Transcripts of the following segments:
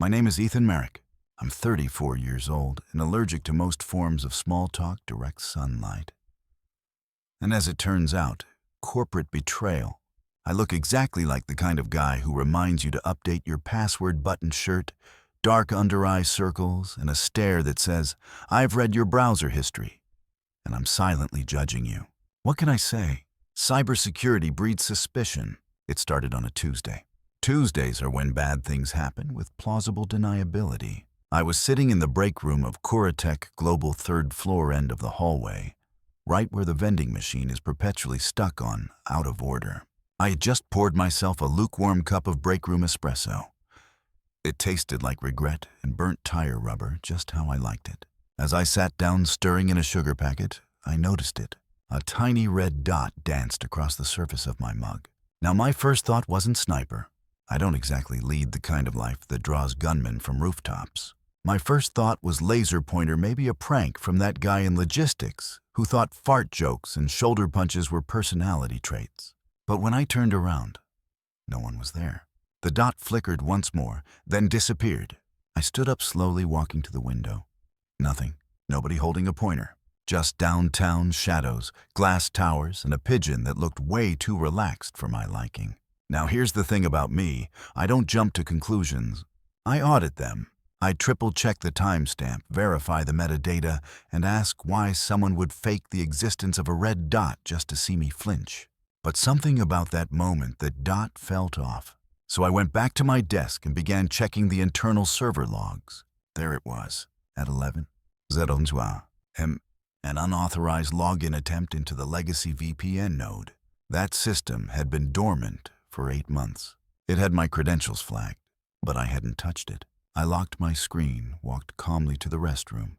My name is Ethan Marek. I'm 34 years old and allergic to most forms of small talk, direct sunlight. And as it turns out, corporate betrayal. I look exactly like the kind of guy who reminds you to update your password button shirt, dark under-eye circles, and a stare that says, "I've read your browser history," and I'm silently judging you. What can I say? Cybersecurity breeds suspicion. It started on a Tuesday. Tuesdays are when bad things happen with plausible deniability. I was sitting in the break room of Coratech Global third floor end of the hallway, right where the vending machine is perpetually stuck on out of order. I had just poured myself a lukewarm cup of break room espresso. It tasted like regret and burnt tire rubber, just how I liked it. As I sat down stirring in a sugar packet, I noticed it. A tiny red dot danced across the surface of my mug. Now, my first thought wasn't sniper. I don't exactly lead the kind of life that draws gunmen from rooftops. My first thought was laser pointer, maybe a prank from that guy in logistics who thought fart jokes and shoulder punches were personality traits. But when I turned around, no one was there. The dot flickered once more, then disappeared. I stood up slowly, walking to the window. Nothing. Nobody holding a pointer. Just downtown shadows, glass towers, and a pigeon that looked way too relaxed for my liking. Now here's the thing about me. I don't jump to conclusions. I audit them. I triple-check the timestamp, verify the metadata, and ask why someone would fake the existence of a red dot just to see me flinch. But something about that moment, that dot felt off. So I went back to my desk and began checking the internal server logs. There it was, at 11:01 am. An unauthorized login attempt into the legacy VPN node. That system had been dormant for 8 months. It had my credentials flagged, but I hadn't touched it. I locked my screen, walked calmly to the restroom,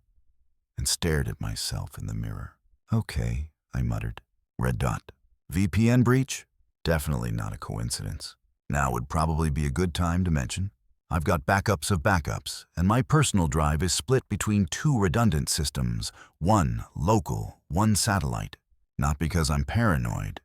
and stared at myself in the mirror. "Okay," I muttered. "Red dot. VPN breach? Definitely not a coincidence. Now would probably be a good time to mention. I've got backups of backups, and my personal drive is split between 2 redundant systems, one local, one satellite. Not because I'm paranoid,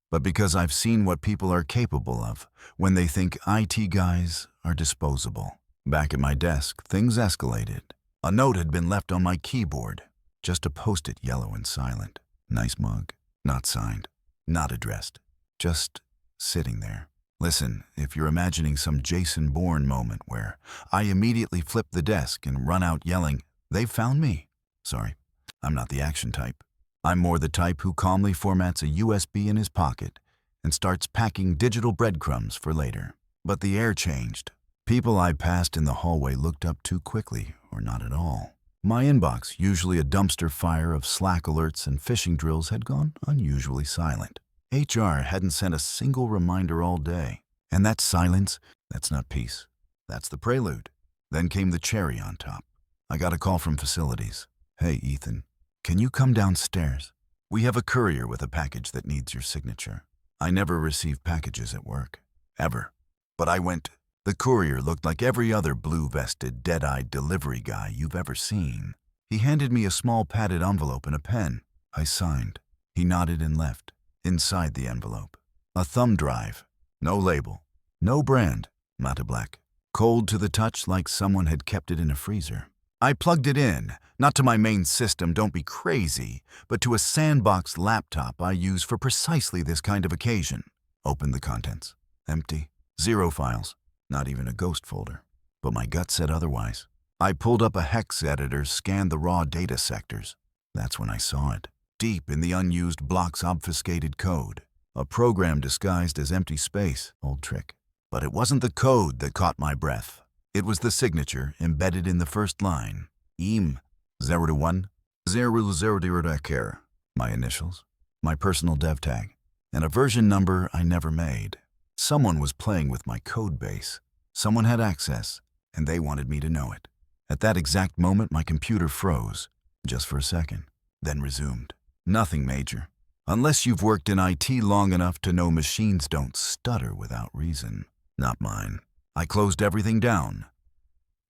but because I've seen what people are capable of when they think IT guys are disposable. Back at my desk, things escalated. A note had been left on my keyboard, just a post-it, yellow and silent. Nice mug, not signed, not addressed, just sitting there. Listen, if you're imagining some Jason Bourne moment where I immediately flip the desk and run out yelling, "They've found me." Sorry, I'm not the action type. I'm more the type who calmly formats a USB in his pocket and starts packing digital breadcrumbs for later. But the air changed. People I passed in the hallway looked up too quickly, or not at all. My inbox, usually a dumpster fire of Slack alerts and phishing drills, had gone unusually silent. HR hadn't sent a single reminder all day. And that silence, that's not peace. That's the prelude. Then came the cherry on top. I got a call from facilities. "Hey, Ethan, can you come downstairs? We have a courier with a package that needs your signature." I never receive packages at work. Ever. But I went. The courier looked like every other blue-vested, dead-eyed delivery guy you've ever seen. He handed me a small padded envelope and a pen. I signed. He nodded and left. Inside the envelope, a thumb drive. No label. No brand. Matte black. Cold to the touch, like someone had kept it in a freezer. I plugged it in, not to my main system, don't be crazy, but to a sandbox laptop I use for precisely this kind of occasion. Opened the contents. Empty. 0 files. Not even a ghost folder. But my gut said otherwise. I pulled up a hex editor, scanned the raw data sectors. That's when I saw it. Deep in the unused block's obfuscated code. A program disguised as empty space. Old trick. But it wasn't the code that caught my breath. It was the signature embedded in the first line. EAM 021 000 My initials. My personal dev tag. And a version number I never made. Someone was playing with my code base. Someone had access, and they wanted me to know it. At that exact moment, my computer froze, just for a second, then resumed. Nothing major. Unless you've worked in IT long enough to know machines don't stutter without reason. Not mine. I closed everything down,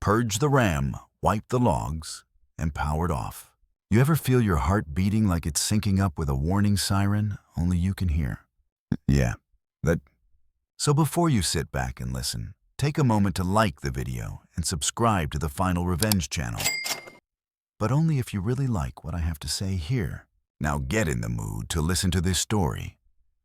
purged the RAM, wiped the logs, and powered off. You ever feel your heart beating like it's syncing up with a warning siren only you can hear? Yeah, that. So before you sit back and listen, take a moment to like the video and subscribe to the Final Revenge channel. But only if you really like what I have to say here. Now get in the mood to listen to this story,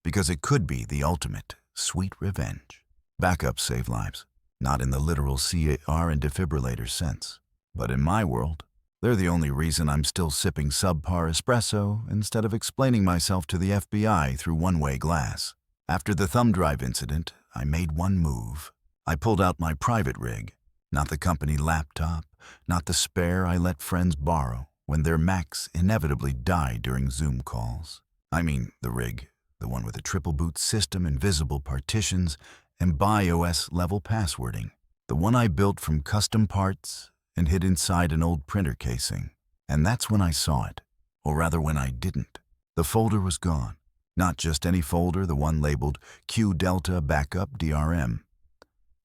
because it could be the ultimate sweet revenge. Backups save lives, not in the literal CAR and defibrillator sense. But in my world, they're the only reason I'm still sipping subpar espresso instead of explaining myself to the FBI through one-way glass. After the thumb drive incident, I made one move. I pulled out my private rig, not the company laptop, not the spare I let friends borrow when their Macs inevitably die during Zoom calls. I mean the rig, the one with a triple boot system, invisible partitions, and BIOS-level passwording. The one I built from custom parts and hid inside an old printer casing. And that's when I saw it, or rather when I didn't. The folder was gone. Not just any folder, the one labeled Q Delta Backup DRM.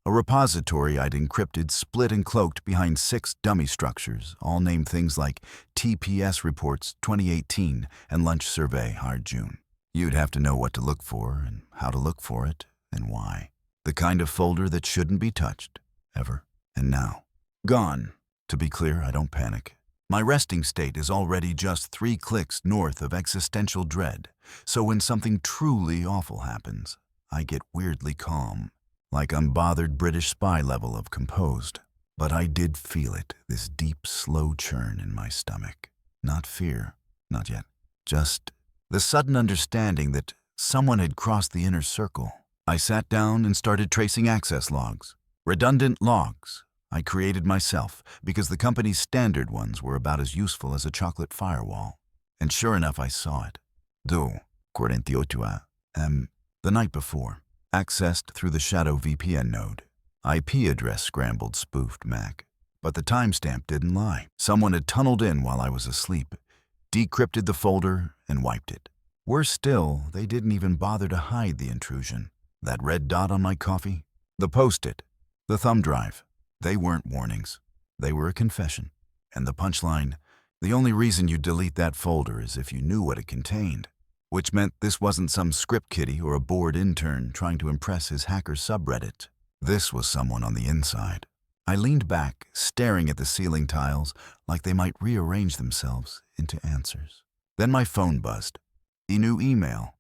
A repository I'd encrypted, split and cloaked behind 6 dummy structures, all named things like TPS Reports 2018 and Lunch Survey Hard June. You'd have to know what to look for and how to look for it and why. The kind of folder that shouldn't be touched, ever. And now, gone. To be clear, I don't panic. My resting state is already just 3 clicks north of existential dread, so when something truly awful happens, I get weirdly calm. Like unbothered British spy level of composed. But I did feel it, this deep, slow churn in my stomach. Not fear, not yet. Just the sudden understanding that someone had crossed the inner circle. I sat down and started tracing access logs. Redundant logs I created myself because the company's standard ones were about as useful as a chocolate firewall. And sure enough, I saw it. 2:48 AM, the night before. Accessed through the shadow VPN node. IP address scrambled spoofed Mac. But the timestamp didn't lie. Someone had tunneled in while I was asleep, decrypted the folder, and wiped it. Worse still, they didn't even bother to hide the intrusion. That red dot on my coffee? The post-it. The thumb drive. They weren't warnings. They were a confession. And the punchline, the only reason you delete that folder is if you knew what it contained. Which meant this wasn't some script kiddie or a bored intern trying to impress his hacker subreddit. This was someone on the inside. I leaned back, staring at the ceiling tiles like they might rearrange themselves into answers. Then my phone buzzed. A new email.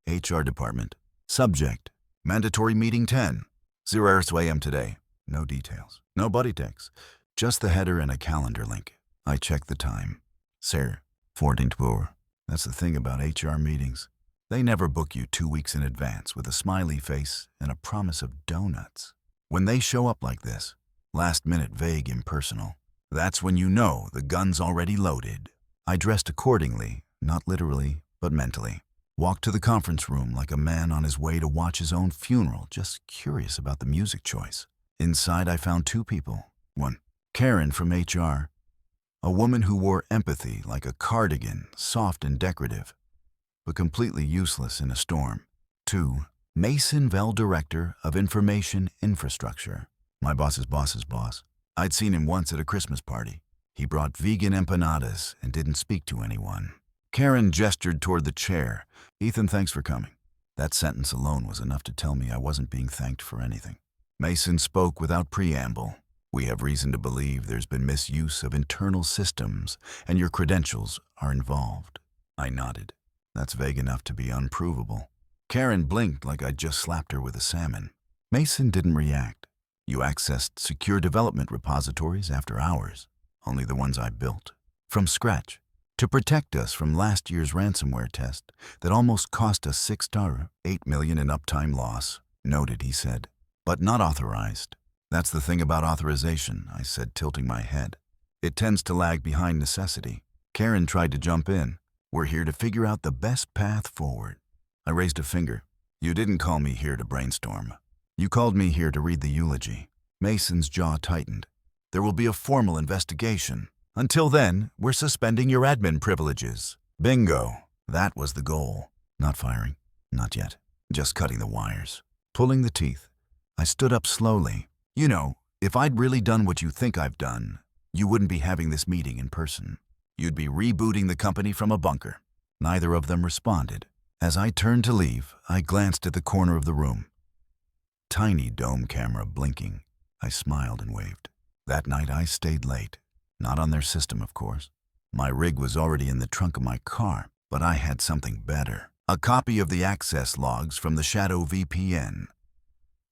HR department. Subject. Mandatory meeting 10. 0 AM today. No details. No body text. Just the header and a calendar link. I checked the time. Sir, 14:12. That's the thing about HR meetings. They never book you 2 weeks in advance with a smiley face and a promise of donuts. When they show up like this, last minute, vague, impersonal, that's when you know the gun's already loaded. I dressed accordingly, not literally, but mentally. Walked to the conference room like a man on his way to watch his own funeral, just curious about the music choice. Inside, I found 2 people. 1, Karen from HR. A woman who wore empathy like a cardigan, soft and decorative, but completely useless in a storm. 2, Mason Vell, Director of Information Infrastructure. My boss's boss's boss. I'd seen him once at a Christmas party. He brought vegan empanadas and didn't speak to anyone. Karen gestured toward the chair. Ethan, thanks for coming. That sentence alone was enough to tell me I wasn't being thanked for anything. Mason spoke without preamble. We have reason to believe there's been misuse of internal systems, and your credentials are involved. I nodded. That's vague enough to be unprovable. Karen blinked like I'd just slapped her with a salmon. Mason didn't react. You accessed secure development repositories after hours, only the ones I built, from scratch, to protect us from last year's ransomware test that almost cost us $6, $8 million in uptime loss. Noted, he said, but not authorized. That's the thing about authorization, I said, tilting my head. It tends to lag behind necessity. Karen tried to jump in. We're here to figure out the best path forward. I raised a finger. You didn't call me here to brainstorm. You called me here to read the eulogy. Mason's jaw tightened. There will be a formal investigation. Until then, we're suspending your admin privileges. Bingo. That was the goal. Not firing. Not yet. Just cutting the wires. Pulling the teeth. I stood up slowly. You know, if I'd really done what you think I've done, you wouldn't be having this meeting in person. You'd be rebooting the company from a bunker. Neither of them responded. As I turned to leave, I glanced at the corner of the room. tiny dome camera blinking. I smiled and waved. That night I stayed late. Not on their system, of course. My rig was already in the trunk of my car, but I had something better. A copy of the access logs from the Shadow VPN,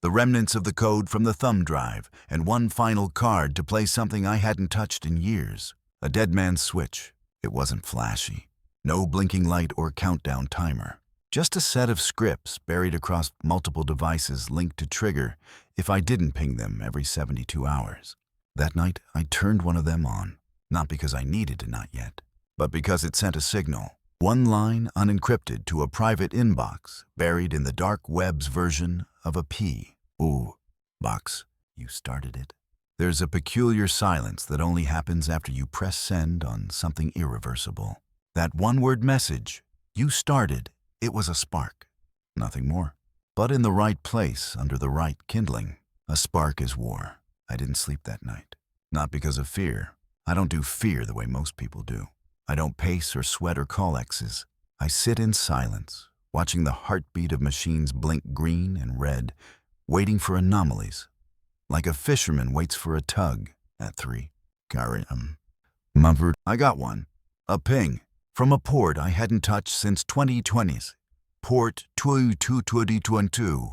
the remnants of the code from the thumb drive, and one final card to play something I hadn't touched in years. A dead man's switch. It wasn't flashy. No blinking light or countdown timer. Just a set of scripts buried across multiple devices linked to trigger if I didn't ping them every 72 hours. That night, I turned one of them on. Not because I needed to, not yet, but because it sent a signal. One line unencrypted to a private inbox buried in the dark web's version of a P. Ooh, box, you started it. There's a peculiar silence that only happens after you press send on something irreversible. That one-word message, you started, it was a spark. Nothing more. But in the right place, under the right kindling. A spark is war. I didn't sleep that night. Not because of fear. I don't do fear the way most people do. I don't pace or sweat or call exes. I sit in silence, watching the heartbeat of machines blink green and red, waiting for anomalies. Like a fisherman waits for a tug at 3. Mumford. I got one. A ping. From a port I hadn't touched since 2020s. Port 2222.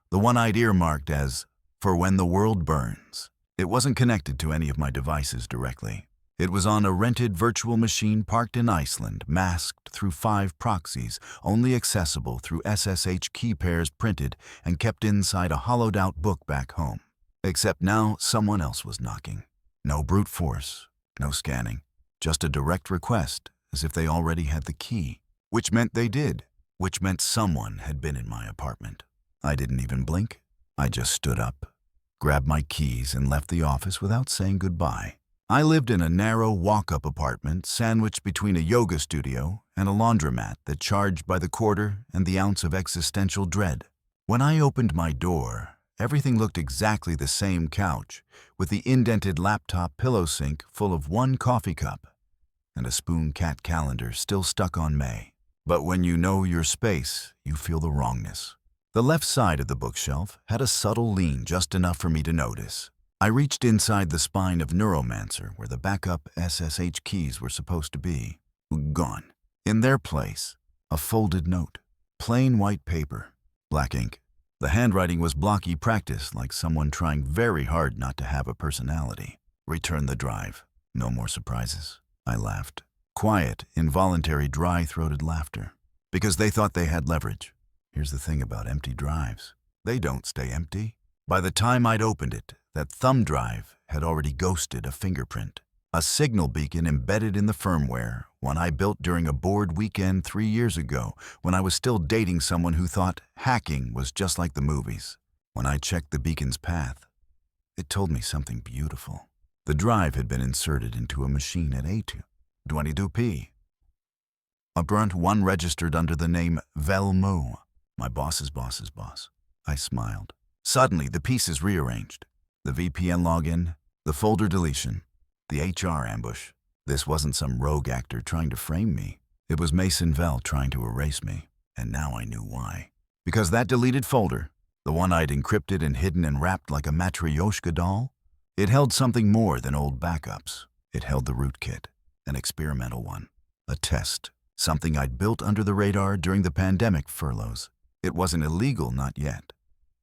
The one I'd earmarked as, for when the world burns. It wasn't connected to any of my devices directly. It was on a rented virtual machine parked in Iceland, masked through 5 proxies, only accessible through SSH key pairs printed and kept inside a hollowed-out book back home. Except now someone else was knocking. No brute force, no scanning, just a direct request, as if they already had the key. Which meant they did, which meant someone had been in my apartment. I didn't even blink. I just stood up, grabbed my keys, and left the office without saying goodbye. I lived in a narrow walk-up apartment sandwiched between a yoga studio and a laundromat that charged by the quarter and the ounce of existential dread. When I opened my door, everything looked exactly the same couch, with the indented laptop pillow sink full of one coffee cup and a spoon cat calendar still stuck on May. But when you know your space, you feel the wrongness. The left side of the bookshelf had a subtle lean just enough for me to notice. I reached inside the spine of Neuromancer where the backup SSH keys were supposed to be. Gone. In their place, a folded note. Plain white paper. Black ink. The handwriting was blocky practice, like someone trying very hard not to have a personality. Return the drive. No more surprises. I laughed. Quiet, involuntary, dry-throated laughter. Because they thought they had leverage. Here's the thing about empty drives. They don't stay empty. By the time I'd opened it, that thumb drive had already ghosted a fingerprint. A signal beacon embedded in the firmware, one I built during a bored weekend 3 years ago when I was still dating someone who thought hacking was just like the movies. When I checked the beacon's path, it told me something beautiful. The drive had been inserted into a machine at A2, 22p. A brunt one registered under the name Velmo, my boss's boss's boss. I smiled. Suddenly, the pieces rearranged. The VPN login, the folder deletion, the HR ambush. This wasn't some rogue actor trying to frame me. It was Mason Vell trying to erase me. And now I knew why. Because that deleted folder, the one I'd encrypted and hidden and wrapped like a Matryoshka doll, it held something more than old backups. It held the rootkit, an experimental one, a test, something I'd built under the radar during the pandemic furloughs. It wasn't illegal, not yet.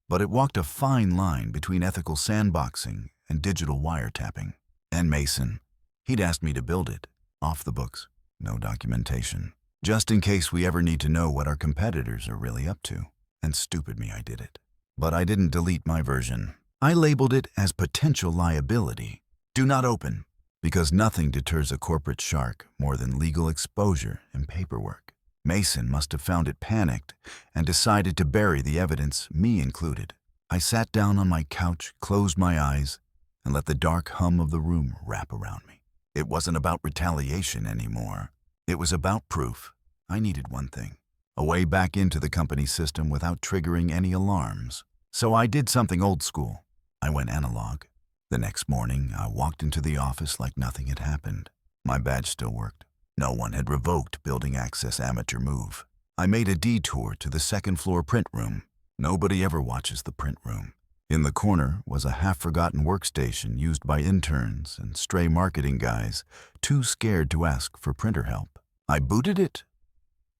But it walked a fine line between ethical sandboxing and digital wiretapping. And Mason, he'd asked me to build it, off the books, no documentation, just in case we ever need to know what our competitors are really up to. And stupid me, I did it. But I didn't delete my version. I labeled it as potential liability. Do not open, because nothing deters a corporate shark more than legal exposure and paperwork. Mason must have found it panicked and decided to bury the evidence, me included. I sat down on my couch, closed my eyes, and let the dark hum of the room wrap around me. It wasn't about retaliation anymore. It was about proof. I needed one thing, a way back into the company system without triggering any alarms. So I did something old school. I went analog. The next morning, I walked into the office like nothing had happened. My badge still worked. No one had revoked building access amateur move. I made a detour to the second floor print room. Nobody ever watches the print room. In the corner was a half-forgotten workstation used by interns and stray marketing guys, too scared to ask for printer help. I booted it,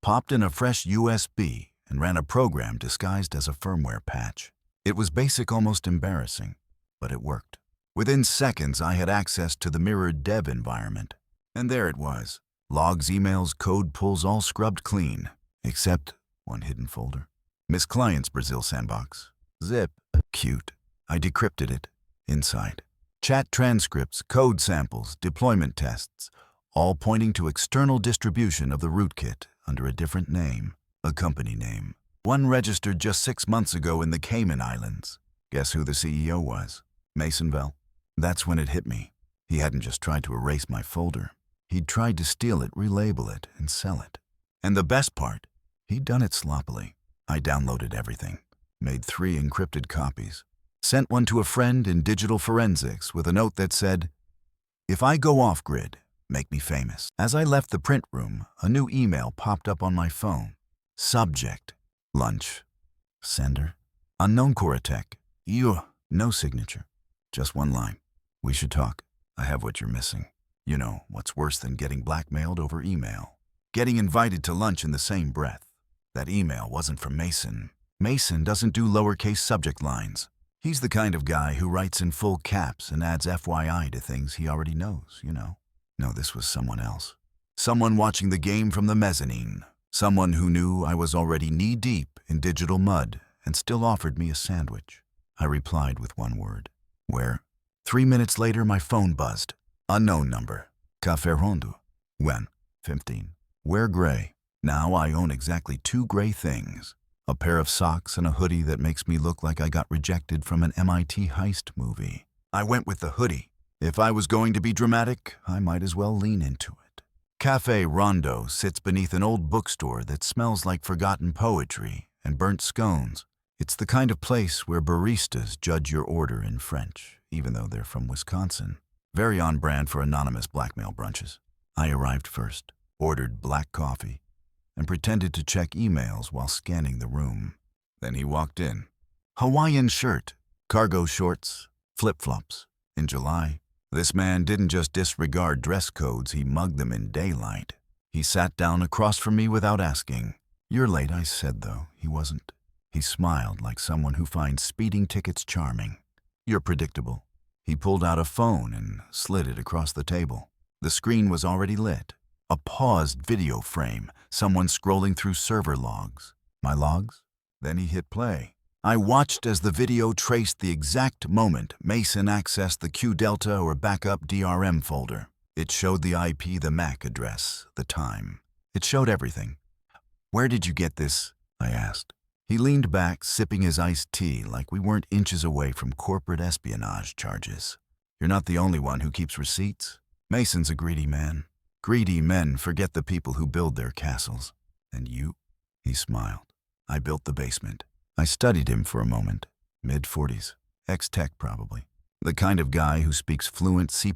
popped in a fresh USB, and ran a program disguised as a firmware patch. It was basic, almost embarrassing, but it worked. Within seconds, I had access to the mirrored dev environment. And there it was. Logs, emails, code pulls, all scrubbed clean, except one hidden folder. Miss Client's Brazil sandbox. Zip. Cute. I decrypted it. Inside. Chat transcripts, code samples, deployment tests, all pointing to external distribution of the rootkit under a different name, a company name. One registered just 6 months ago in the Cayman Islands. Guess who the CEO was? Masonville. That's when it hit me. He hadn't just tried to erase my folder. He'd tried to steal it, relabel it, and sell it. And the best part, he'd done it sloppily. I downloaded everything, made 3 encrypted copies, sent one to a friend in digital forensics with a note that said, "If I go off-grid, make me famous." As I left the print room, a new email popped up on my phone. Subject: lunch. Sender: unknown Coratech. No signature. Just one line. "We should talk. I have what you're missing." You know, what's worse than getting blackmailed over email? Getting invited to lunch in the same breath. That email wasn't from Mason. Mason doesn't do lowercase subject lines. He's the kind of guy who writes in full caps and adds FYI to things he already knows, you know. No, this was someone else. Someone watching the game from the mezzanine. Someone who knew I was already knee-deep in digital mud and still offered me a sandwich. I replied with one word. Where? 3 minutes later, my phone buzzed. Unknown number. Café Rondo. When? 15. Wear gray. Now I own exactly 2 gray things. A pair of socks and a hoodie that makes me look like I got rejected from an MIT heist movie. I went with the hoodie. If I was going to be dramatic, I might as well lean into it. Café Rondo sits beneath an old bookstore that smells like forgotten poetry and burnt scones. It's the kind of place where baristas judge your order in French, even though they're from Wisconsin. Very on brand for anonymous blackmail brunches. I arrived first, ordered black coffee, and pretended to check emails while scanning the room. Then he walked in. Hawaiian shirt, cargo shorts, flip-flops. In July, this man didn't just disregard dress codes, he mugged them in daylight. He sat down across from me without asking. "You're late," I said, though he wasn't. He smiled like someone who finds speeding tickets charming. "You're predictable." He pulled out a phone and slid it across the table. The screen was already lit. A paused video frame, someone scrolling through server logs. My logs? Then he hit play. I watched as the video traced the exact moment Mason accessed the QDelta or backup DRM folder. It showed the IP, the MAC address, the time. It showed everything. "Where did you get this?" I asked. He leaned back, sipping his iced tea like we weren't inches away from corporate espionage charges. "You're not the only one who keeps receipts. Mason's a greedy man. Greedy men forget the people who build their castles. And you?" He smiled. "I built the basement." I studied him for a moment. Mid-40s. Ex-tech, probably. The kind of guy who speaks fluent C++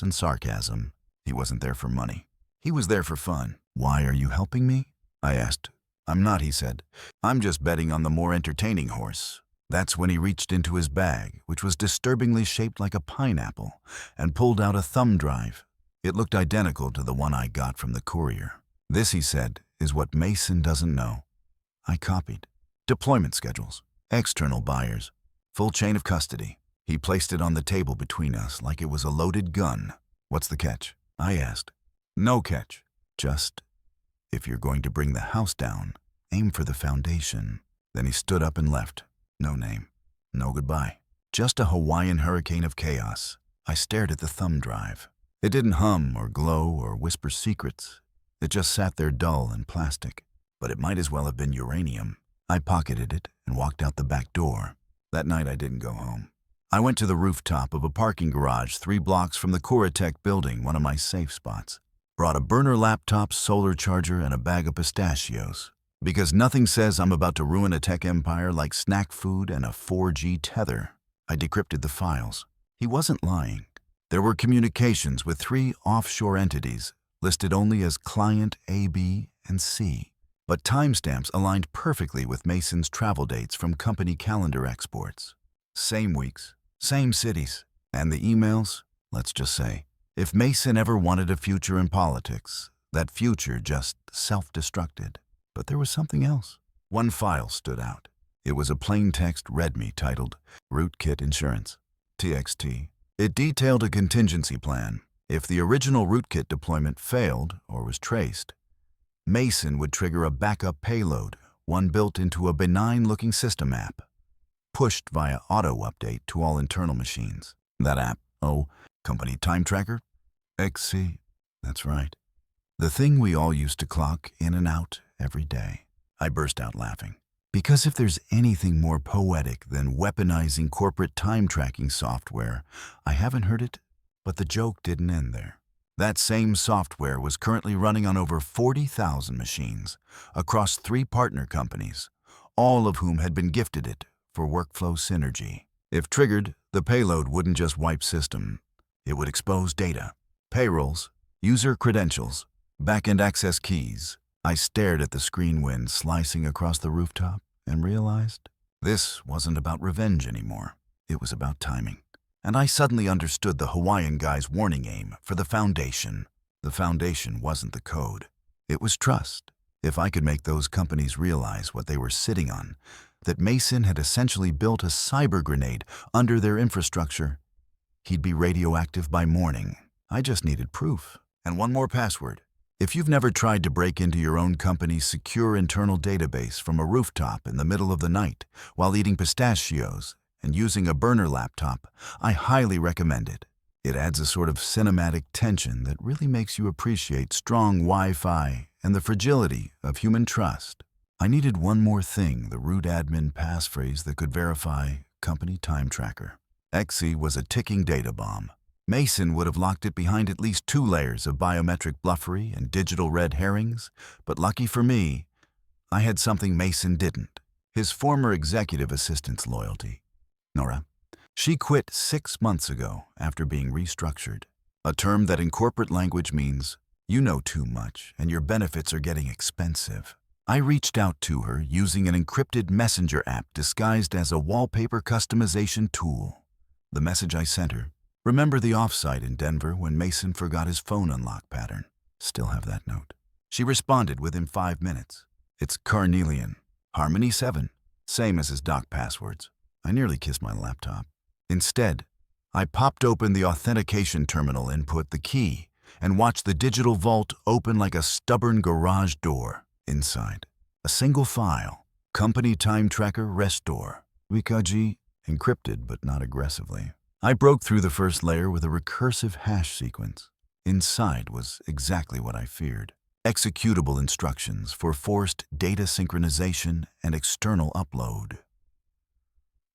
and sarcasm. He wasn't there for money. He was there for fun. "Why are you helping me?" I asked. "I'm not," he said. "I'm just betting on the more entertaining horse." That's when he reached into his bag, which was disturbingly shaped like a pineapple, and pulled out a thumb drive. It looked identical to the one I got from the courier. "This," he said, "is what Mason doesn't know." I copied. Deployment schedules, external buyers, full chain of custody. He placed it on the table between us like it was a loaded gun. "What's the catch?" I asked. "No catch. Just, if you're going to bring the house down, aim for the foundation." Then he stood up and left. No name. No goodbye. Just a Hawaiian hurricane of chaos. I stared at the thumb drive. It didn't hum or glow or whisper secrets. It just sat there dull and plastic. But it might as well have been uranium. I pocketed it and walked out the back door. That night I didn't go home. I went to the rooftop of a parking garage 3 blocks from the Coratech building, one of my safe spots. Brought a burner laptop, solar charger, and a bag of pistachios. Because nothing says I'm about to ruin a tech empire like snack food and a 4G tether. I decrypted the files. He wasn't lying. There were communications with 3 offshore entities, listed only as Client A, B, and C. but timestamps aligned perfectly with Mason's travel dates from company calendar exports. Same weeks, same cities, and the emails, let's just say, if Mason ever wanted a future in politics, that future just self-destructed. But there was something else. One file stood out. It was a plain text README titled Rootkit Insurance, TXT. It detailed a contingency plan. If the original rootkit deployment failed or was traced, Mason would trigger a backup payload, one built into a benign-looking system app, pushed via auto-update to all internal machines. That app, company time tracker? XC, that's right. The thing we all used to clock in and out every day. I burst out laughing. Because if there's anything more poetic than weaponizing corporate time tracking software, I haven't heard it, but the joke didn't end there. That same software was currently running on over 40,000 machines across 3 partner companies, all of whom had been gifted it for workflow synergy. If triggered, the payload wouldn't just wipe system. It would expose data, payrolls, user credentials, backend access keys. I stared at the screen wind slicing across the rooftop and realized this wasn't about revenge anymore. It was about timing. And I suddenly understood the Hawaiian guy's warning aim for the foundation. The foundation wasn't the code. It was trust. If I could make those companies realize what they were sitting on, that Mason had essentially built a cyber grenade under their infrastructure, he'd be radioactive by morning. I just needed proof. And one more password. If you've never tried to break into your own company's secure internal database from a rooftop in the middle of the night while eating pistachios and using a burner laptop, I highly recommend it. It adds a sort of cinematic tension that really makes you appreciate strong Wi-Fi and the fragility of human trust. I needed one more thing, the root admin passphrase that could verify company time tracker. XE was a ticking data bomb. Mason would have locked it behind at least 2 layers of biometric bluffery and digital red herrings, but lucky for me, I had something Mason didn't. His former executive assistant's loyalty. Nora. She quit 6 months ago after being restructured, a term that in corporate language means you know too much and your benefits are getting expensive. I reached out to her using an encrypted messenger app disguised as a wallpaper customization tool. The message I sent her: remember the offsite in Denver when Mason forgot his phone unlock pattern? Still have that note. She responded within 5 minutes. It's Carnelian, Harmony 7, same as his doc passwords. I nearly kissed my laptop. Instead, I popped open the authentication terminal input, the key, and watched the digital vault open like a stubborn garage door. Inside, a single file, company time tracker restore, Wikaji, encrypted but not aggressively. I broke through the first layer with a recursive hash sequence. Inside was exactly what I feared. Executable instructions for forced data synchronization and external upload.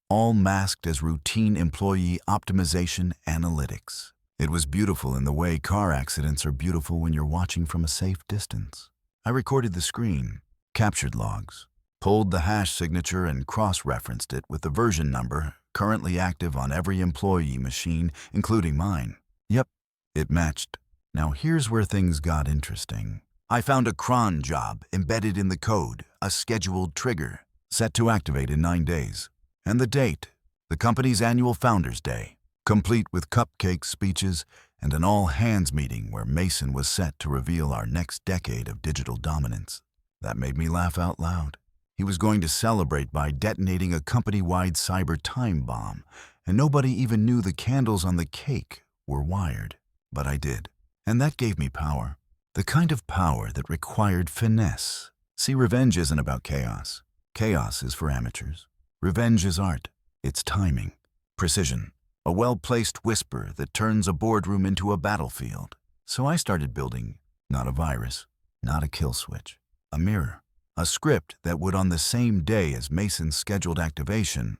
All masked as routine employee optimization analytics. It was beautiful in the way car accidents are beautiful when you're watching from a safe distance. I recorded the screen, captured logs, pulled the hash signature and cross-referenced it with the version number currently active on every employee machine, including mine. Yep, it matched. Now here's where things got interesting. I found a cron job embedded in the code, a scheduled trigger, set to activate in 9 days. And the date, the company's annual Founders Day, complete with cupcake speeches and an all-hands meeting where Mason was set to reveal our next decade of digital dominance. That made me laugh out loud. He was going to celebrate by detonating a company-wide cyber time bomb, and nobody even knew the candles on the cake were wired. But I did, and that gave me power. The kind of power that required finesse. See, revenge isn't about chaos. Chaos is for amateurs. Revenge is art. It's timing, precision, a well-placed whisper that turns a boardroom into a battlefield. So I started building, not a virus, not a kill switch, a mirror, a script that would, on the same day as Mason's scheduled activation,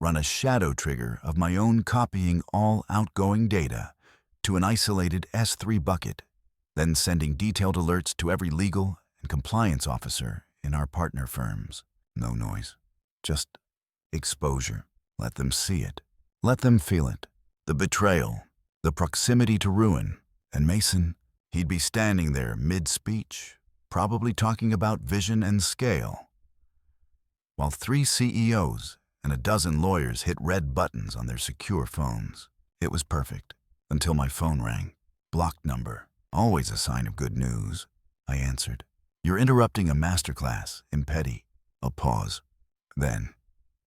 run a shadow trigger of my own copying all outgoing data to an isolated S3 bucket, then sending detailed alerts to every legal and compliance officer in our partner firms. No noise, just exposure. Let them see it. Let them feel it. The betrayal, the proximity to ruin. And Mason, he'd be standing there mid-speech, probably talking about vision and scale, while 3 CEOs and a dozen lawyers hit red buttons on their secure phones. It was perfect, until my phone rang. Blocked number, always a sign of good news. I answered. You're interrupting a masterclass, Impedi. A pause. Then,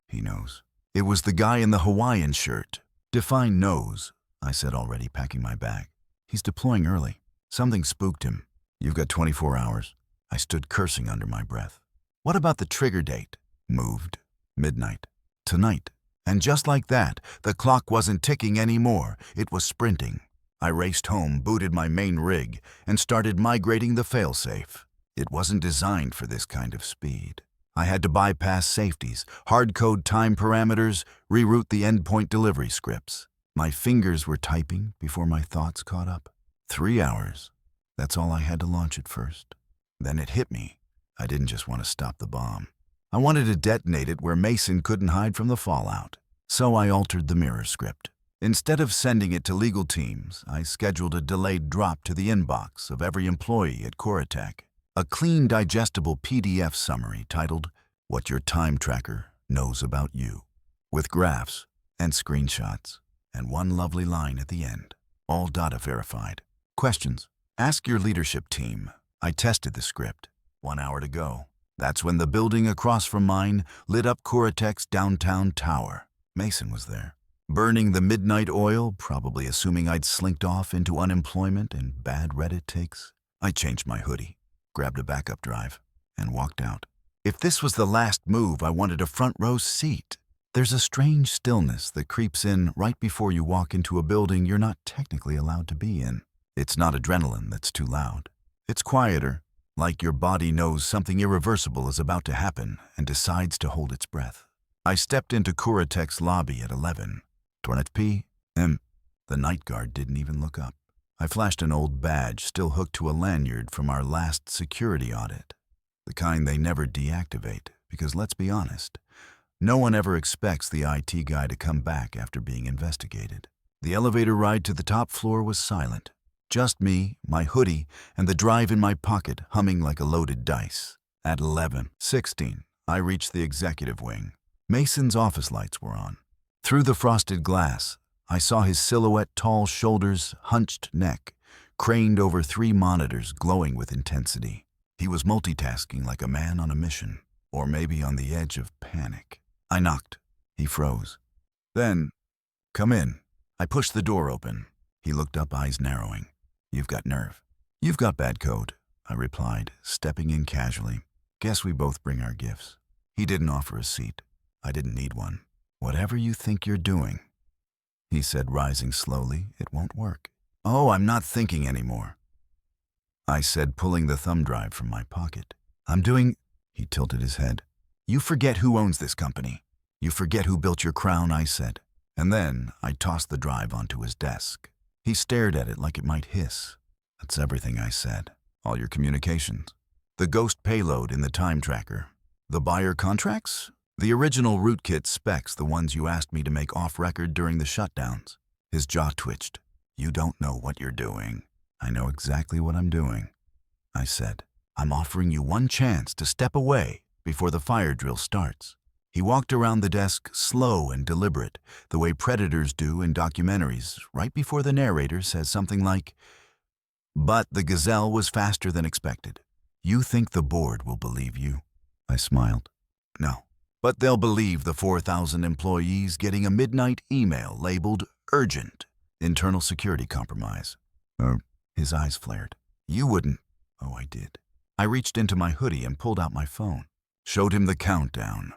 he knows. It was the guy in the Hawaiian shirt. Define knows, I said, already packing my bag. He's deploying early. Something spooked him. You've got 24 hours. I stood cursing under my breath. What about the trigger date? Moved. Midnight. Tonight. And just like that, the clock wasn't ticking anymore. It was sprinting. I raced home, booted my main rig, and started migrating the failsafe. It wasn't designed for this kind of speed. I had to bypass safeties, hard-code time parameters, reroute the endpoint delivery scripts. My fingers were typing before my thoughts caught up. 3 hours. That's all I had to launch at first. Then it hit me. I didn't just want to stop the bomb. I wanted to detonate it where Mason couldn't hide from the fallout. So I altered the mirror script. Instead of sending it to legal teams, I scheduled a delayed drop to the inbox of every employee at Coratech. A clean, digestible PDF summary titled, What Your Time Tracker Knows About You, with graphs and screenshots, and one lovely line at the end, all data verified. Questions? Ask your leadership team. I tested the script. 1 hour to go. That's when the building across from mine lit up Coratech's downtown tower. Mason was there, burning the midnight oil, probably assuming I'd slinked off into unemployment and bad Reddit takes. I changed my hoodie, grabbed a backup drive, and walked out. If this was the last move, I wanted a front row seat. There's a strange stillness that creeps in right before you walk into a building you're not technically allowed to be in. It's not adrenaline that's too loud. It's quieter, like your body knows something irreversible is about to happen and decides to hold its breath. I stepped into Coratech's lobby at 11. Tornet P. M. The night guard didn't even look up. I flashed an old badge still hooked to a lanyard from our last security audit. The kind they never deactivate, because let's be honest, no one ever expects the IT guy to come back after being investigated. The elevator ride to the top floor was silent. Just me, my hoodie, and the drive in my pocket humming like a loaded dice. At 11:16, I reached the executive wing. Mason's office lights were on. Through the frosted glass, I saw his silhouette, tall shoulders, hunched neck, craned over 3 monitors glowing with intensity. He was multitasking like a man on a mission, or maybe on the edge of panic. I knocked. He froze. Then, come in. I pushed the door open. He looked up, eyes narrowing. You've got nerve. You've got bad code, I replied, stepping in casually. Guess we both bring our gifts. He didn't offer a seat. I didn't need one. Whatever you think you're doing, he said, rising slowly, it won't work. Oh, I'm not thinking anymore, I said, pulling the thumb drive from my pocket. I'm doing... He tilted his head. You forget who owns this company. You forget who built your crown, I said. And then I tossed the drive onto his desk. He stared at it like it might hiss. That's everything, I said. All your communications. The ghost payload in the time tracker. The buyer contracts? The original rootkit specs, the ones you asked me to make off-record during the shutdowns. His jaw twitched. You don't know what you're doing. I know exactly what I'm doing, I said. I'm offering you one chance to step away before the fire drill starts. He walked around the desk, slow and deliberate, the way predators do in documentaries, right before the narrator says something like, but the gazelle was faster than expected. You think the board will believe you? I smiled. No, but they'll believe the 4,000 employees getting a midnight email labeled urgent, internal security compromise. His eyes flared. You wouldn't. Oh, I did. I reached into my hoodie and pulled out my phone. Showed him the countdown.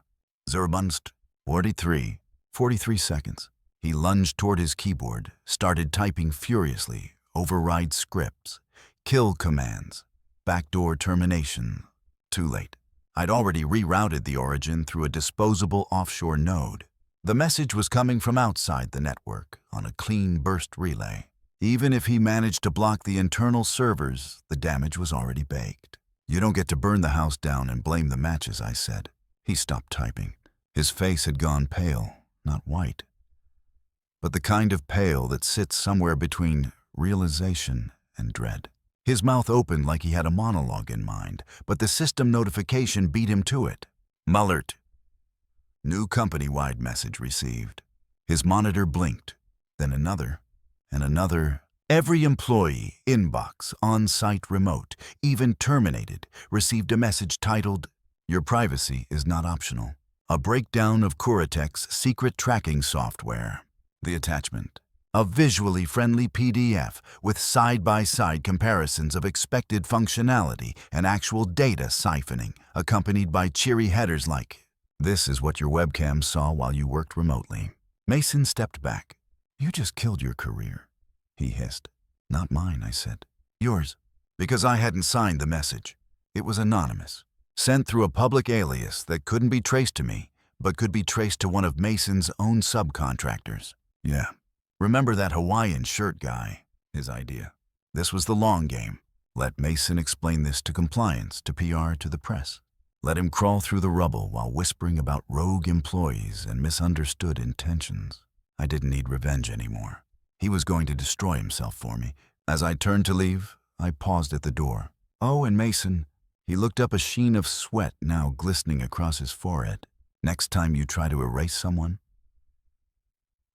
Zerbunst, 43 seconds. He lunged toward his keyboard, started typing furiously, override scripts, kill commands, backdoor termination. Too late. I'd already rerouted the origin through a disposable offshore node. The message was coming from outside the network on a clean burst relay. Even if he managed to block the internal servers, the damage was already baked. You don't get to burn the house down and blame the matches, I said. He stopped typing. His face had gone pale, not white, but the kind of pale that sits somewhere between realization and dread. His mouth opened like he had a monologue in mind, but the system notification beat him to it. Mullert. New company-wide message received. His monitor blinked, then another, and another. Every employee, inbox, on-site, remote, even terminated, received a message titled, "Your privacy is not optional." A breakdown of Kuratech's secret tracking software. The attachment. A visually friendly PDF with side-by-side comparisons of expected functionality and actual data siphoning, accompanied by cheery headers like, "This is what your webcam saw while you worked remotely." Mason stepped back. "You just killed your career," he hissed. "Not mine," I said. "Yours." Because I hadn't signed the message. It was anonymous, sent through a public alias that couldn't be traced to me, but could be traced to one of Mason's own subcontractors. Yeah. Remember that Hawaiian shirt guy? His idea. This was the long game. Let Mason explain this to compliance, to PR, to the press. Let him crawl through the rubble while whispering about rogue employees and misunderstood intentions. I didn't need revenge anymore. He was going to destroy himself for me. As I turned to leave, I paused at the door. "Oh, and Mason," he looked up, a sheen of sweat now glistening across his forehead. "Next time you try to erase someone,"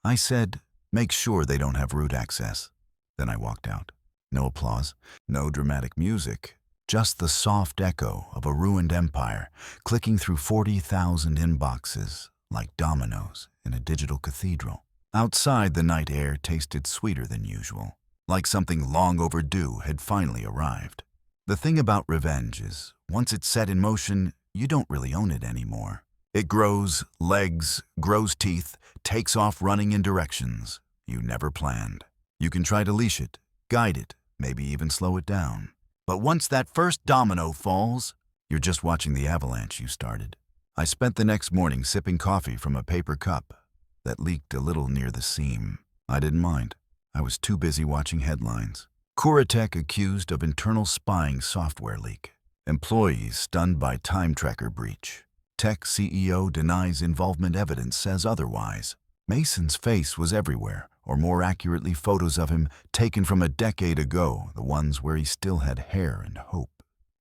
I said, "make sure they don't have root access." Then I walked out. No applause, no dramatic music, just the soft echo of a ruined empire clicking through 40,000 inboxes like dominoes in a digital cathedral. Outside, the night air tasted sweeter than usual, like something long overdue had finally arrived. The thing about revenge is, once it's set in motion, you don't really own it anymore. It grows legs, grows teeth, takes off running in directions you never planned. You can try to leash it, guide it, maybe even slow it down. But once that first domino falls, you're just watching the avalanche you started. I spent the next morning sipping coffee from a paper cup that leaked a little near the seam. I didn't mind. I was too busy watching headlines. Kuratech accused of internal spying software leak. Employees stunned by time tracker breach. Tech CEO denies involvement, evidence says otherwise. Mason's face was everywhere, or more accurately, photos of him taken from a decade ago, the ones where he still had hair and hope.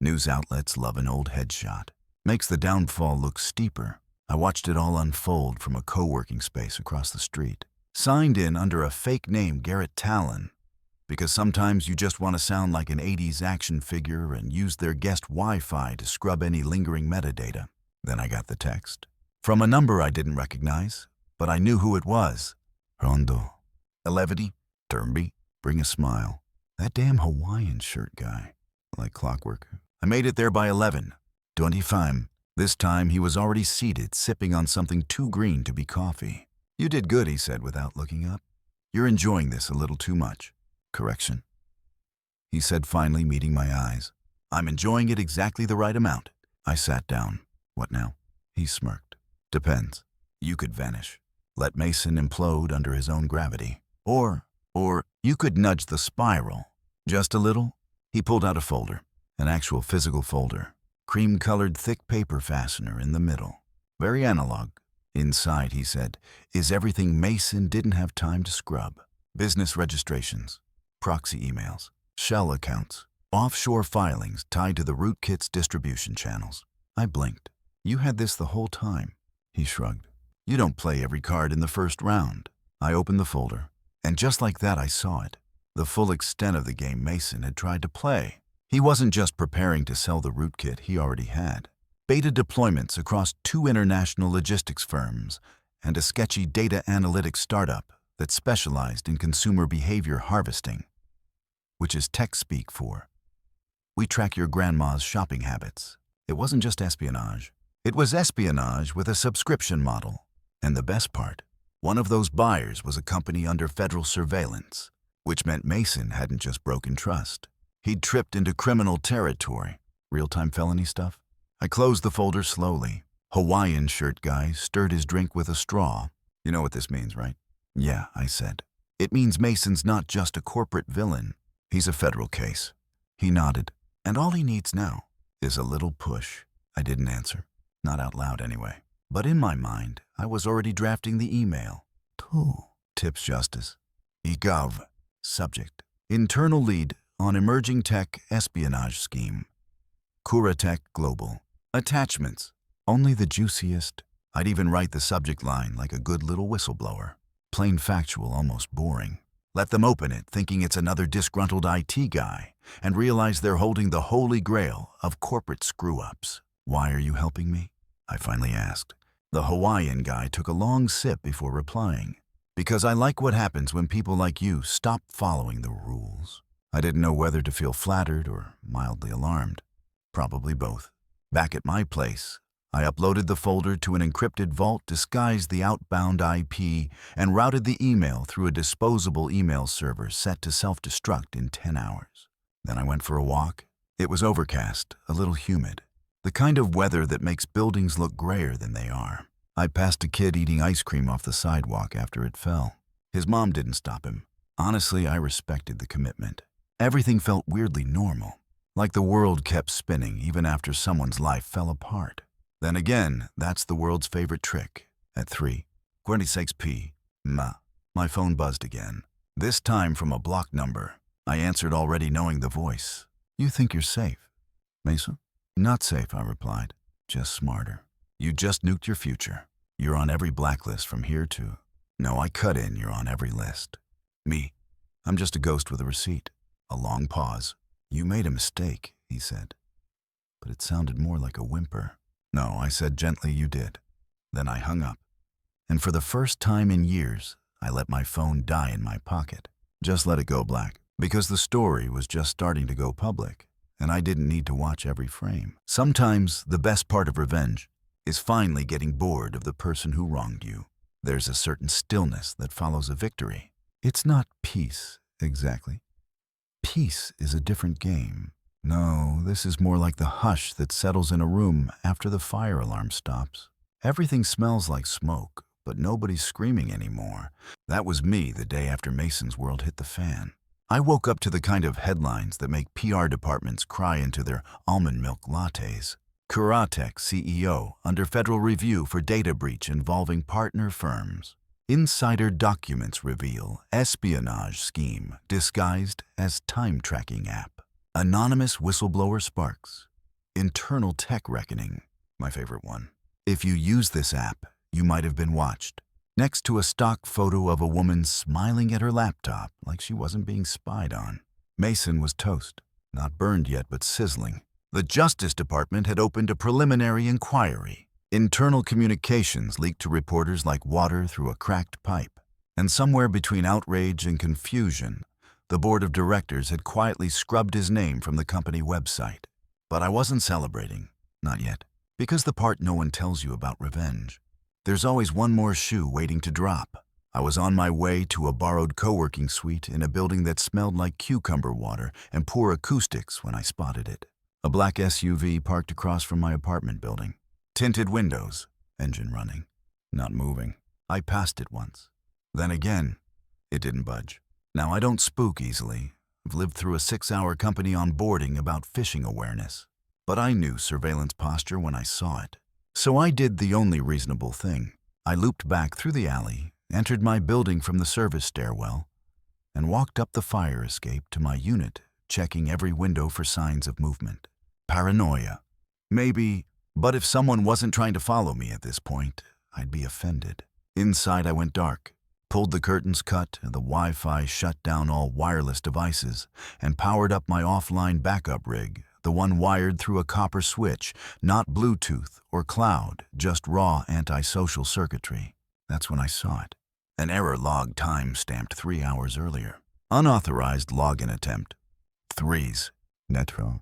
News outlets love an old headshot. Makes the downfall look steeper. I watched it all unfold from a co-working space across the street. Signed in under a fake name, Garrett Talon, because sometimes you just want to sound like an 80s action figure and use their guest Wi-Fi to scrub any lingering metadata. Then I got the text. From a number I didn't recognize, but I knew who it was. Rondo. Elevity. Turnby. Bring a smile. That damn Hawaiian shirt guy. Like clockwork. I made it there by 11. 25. This time he was already seated, sipping on something too green to be coffee. "You did good," he said without looking up. "You're enjoying this a little too much." Correction. He said, finally meeting my eyes. "I'm enjoying it exactly the right amount." I sat down. "What now?" He smirked. "Depends. You could vanish. Let Mason implode under his own gravity. Or you could nudge the spiral. Just a little." He pulled out a folder. An actual physical folder. Cream-colored thick paper fastener in the middle. Very analog. Inside, he said, is everything Mason didn't have time to scrub. Business registrations, proxy emails, shell accounts, offshore filings tied to the rootkit's distribution channels. I blinked. "You had this the whole time." He shrugged. "You don't play every card in the first round." I opened the folder, and just like that I saw it. The full extent of the game Mason had tried to play. He wasn't just preparing to sell the rootkit he already had. Beta deployments across 2 international logistics firms and a sketchy data analytics startup that specialized in consumer behavior harvesting, which is tech speak for, "We track your grandma's shopping habits." It wasn't just espionage. It was espionage with a subscription model. And the best part, one of those buyers was a company under federal surveillance, which meant Mason hadn't just broken trust. He'd tripped into criminal territory. Real-time felony stuff. I closed the folder slowly. Hawaiian shirt guy stirred his drink with a straw. "You know what this means, right?" "Yeah," I said. "It means Mason's not just a corporate villain. He's a federal case." He nodded. "And all he needs now is a little push." I didn't answer. Not out loud anyway. But in my mind, I was already drafting the email. Tips Justice. Ikav. Subject. Internal lead on emerging tech espionage scheme. Kuratech Global. Attachments. Only the juiciest. I'd even write the subject line like a good little whistleblower. Plain factual, almost boring. Let them open it thinking it's another disgruntled IT guy and realize they're holding the holy grail of corporate screw-ups. "Why are you helping me?" I finally asked. The Hawaiian guy took a long sip before replying. "Because I like what happens when people like you stop following the rules." I didn't know whether to feel flattered or mildly alarmed. Probably both. Back at my place, I uploaded the folder to an encrypted vault, disguised the outbound IP, and routed the email through a disposable email server set to self-destruct in 10 hours. Then I went for a walk. It was overcast, a little humid. The kind of weather that makes buildings look grayer than they are. I passed a kid eating ice cream off the sidewalk after it fell. His mom didn't stop him. Honestly, I respected the commitment. Everything felt weirdly normal, like the world kept spinning even after someone's life fell apart. Then again, that's the world's favorite trick. At 3:26 p.m., my phone buzzed again. This time from a blocked number. I answered already knowing the voice. "You think you're safe, Mason?" "Not safe," I replied. "Just smarter. You just nuked your future. You're on every blacklist from here to..." "No, I cut in. You're on every list." "Me? I'm just a ghost with a receipt." A long pause. "You made a mistake," he said. But it sounded more like a whimper. "No," I said gently, "you did." Then I hung up. And for the first time in years, I let my phone die in my pocket. Just let it go black. Because the story was just starting to go public, and I didn't need to watch every frame. Sometimes the best part of revenge is finally getting bored of the person who wronged you. There's a certain stillness that follows a victory. It's not peace, exactly. Peace is a different game. No, this is more like the hush that settles in a room after the fire alarm stops. Everything smells like smoke, but nobody's screaming anymore. That was me the day after Mason's world hit the fan. I woke up to the kind of headlines that make PR departments cry into their almond milk lattes. Kuratech CEO under federal review for data breach involving partner firms. Insider documents reveal espionage scheme disguised as time-tracking app. Anonymous whistleblower sparks. Internal tech reckoning, my favorite one. If you use this app, you might have been watched. Next to a stock photo of a woman smiling at her laptop like she wasn't being spied on. Mason was toast. Not burned yet, but sizzling. The Justice Department had opened a preliminary inquiry. Internal communications leaked to reporters like water through a cracked pipe. And somewhere between outrage and confusion, the board of directors had quietly scrubbed his name from the company website. But I wasn't celebrating. Not yet. Because the part no one tells you about revenge. There's always one more shoe waiting to drop. I was on my way to a borrowed co-working suite in a building that smelled like cucumber water and poor acoustics when I spotted it. A black SUV parked across from my apartment building. Tinted windows, engine running, not moving. I passed it once. Then again, it didn't budge. Now, I don't spook easily. I've lived through a 6-hour company onboarding about phishing awareness. But I knew surveillance posture when I saw it. So I did the only reasonable thing. I looped back through the alley, entered my building from the service stairwell, and walked up the fire escape to my unit, checking every window for signs of movement. Paranoia. Maybe, but if someone wasn't trying to follow me at this point, I'd be offended. Inside I went dark. Pulled the curtains cut, and the Wi-Fi shut down all wireless devices, and powered up my offline backup rig, the one wired through a copper switch, not Bluetooth or cloud, just raw antisocial circuitry. That's when I saw it. An error log time stamped 3 hours earlier. Unauthorized login attempt. 3s. Netro.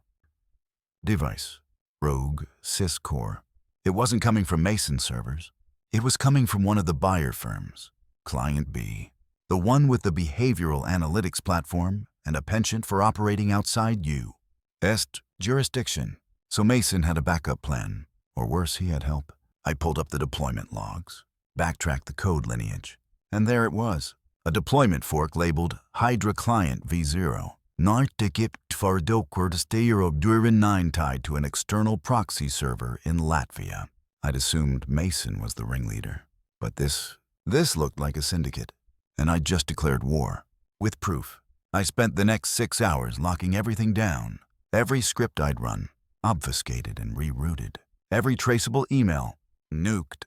Device. Rogue Syscore. It wasn't coming from Mason servers. It was coming from one of the buyer firms. Client B, the one with the behavioral analytics platform and a penchant for operating outside U.S. jurisdiction. So Mason had a backup plan, or worse, he had help. I pulled up the deployment logs, backtracked the code lineage, and there it was, a deployment fork labeled Hydra Client V0. Nartikip Tvardokordstero Durin 9 tied to an external proxy server in Latvia. I'd assumed Mason was the ringleader, but this looked like a syndicate, and I just declared war, with proof. I spent the next 6 hours locking everything down. Every script I'd run, obfuscated and rerouted. Every traceable email, nuked.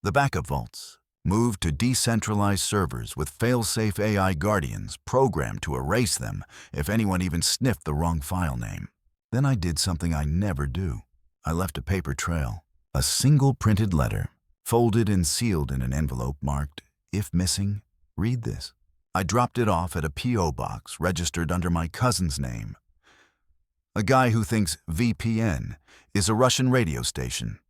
The backup vaults, moved to decentralized servers with fail-safe AI guardians programmed to erase them if anyone even sniffed the wrong file name. Then I did something I never do. I left a paper trail, a single printed letter, folded and sealed in an envelope marked, "If missing, read this." I dropped it off at a P.O. box registered under my cousin's name. A guy who thinks VPN is a Russian radio station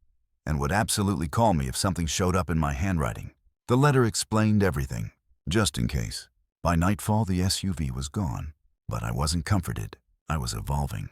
and would absolutely call me if something showed up in my handwriting. The letter explained everything, just in case. By nightfall, the SUV was gone, but I wasn't comforted. I was evolving.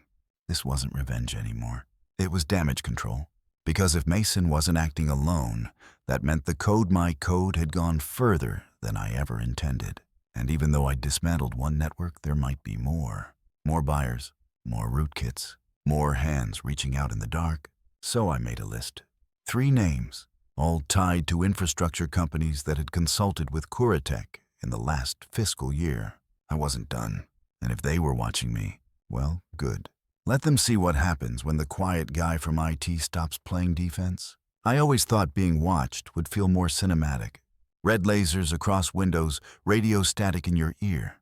This wasn't revenge anymore. It was damage control. Because if Mason wasn't acting alone, that meant the code my code had gone further than I ever intended. And even though I'd dismantled one network, there might be more. More buyers, more rootkits, more hands reaching out in the dark. So I made a list. 3 names, all tied to infrastructure companies that had consulted with Kuratech in the last fiscal year. I wasn't done. And if they were watching me, well, good. Let them see what happens when the quiet guy from IT stops playing defense. I always thought being watched would feel more cinematic. Red lasers across windows, radio static in your ear.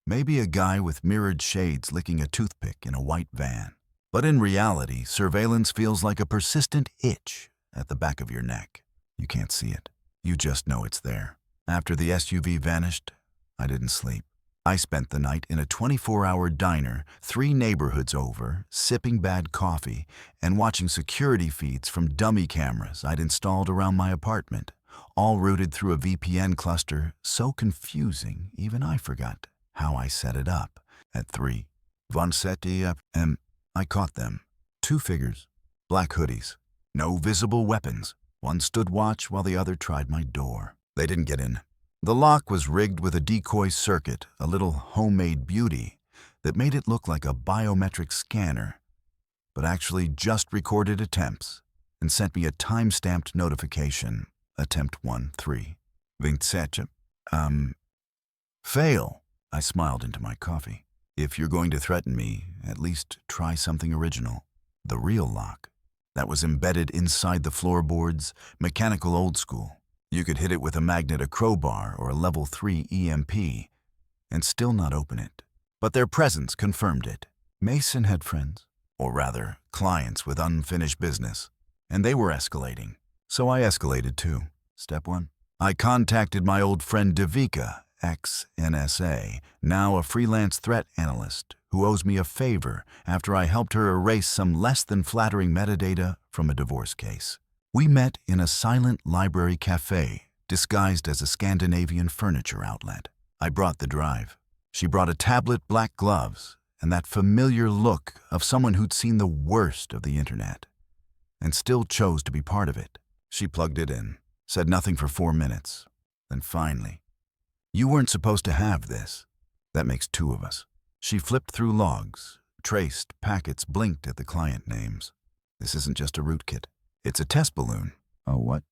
Maybe a guy with mirrored shades licking a toothpick in a white van. But in reality, surveillance feels like a persistent itch at the back of your neck. You can't see it. You just know it's there. After the SUV vanished, I didn't sleep. I spent the night in a 24-hour diner 3 neighborhoods over, sipping bad coffee and watching security feeds from dummy cameras I'd installed around my apartment, all routed through a VPN cluster so confusing even I forgot how I set it up. At 3, Von Seti and I caught them. 2 figures, black hoodies, no visible weapons. One stood watch while the other tried my door. They didn't get in. The lock was rigged with a decoy circuit, a little homemade beauty that made it look like a biometric scanner, but actually just recorded attempts and sent me a time-stamped notification. Attempt 1, 3. Vincetcha. Fail. I smiled into my coffee. If you're going to threaten me, at least try something original. The real lock. That was embedded inside the floorboards, mechanical old school. You could hit it with a magnet, a crowbar, or a level 3 EMP, and still not open it. But their presence confirmed it. Mason had friends, or rather, clients with unfinished business, and they were escalating. So I escalated too. Step 1. I contacted my old friend Devika, ex-NSA, now a freelance threat analyst, who owes me a favor after I helped her erase some less than flattering metadata from a divorce case. We met in a silent library cafe, disguised as a Scandinavian furniture outlet. I brought the drive. She brought a tablet, black gloves, and that familiar look of someone who'd seen the worst of the internet, and still chose to be part of it. She plugged it in, said nothing for 4 minutes. Then finally, "You weren't supposed to have this. That makes 2 of us." She flipped through logs, traced packets, blinked at the client names. This isn't just a rootkit. It's a test balloon. Oh, what?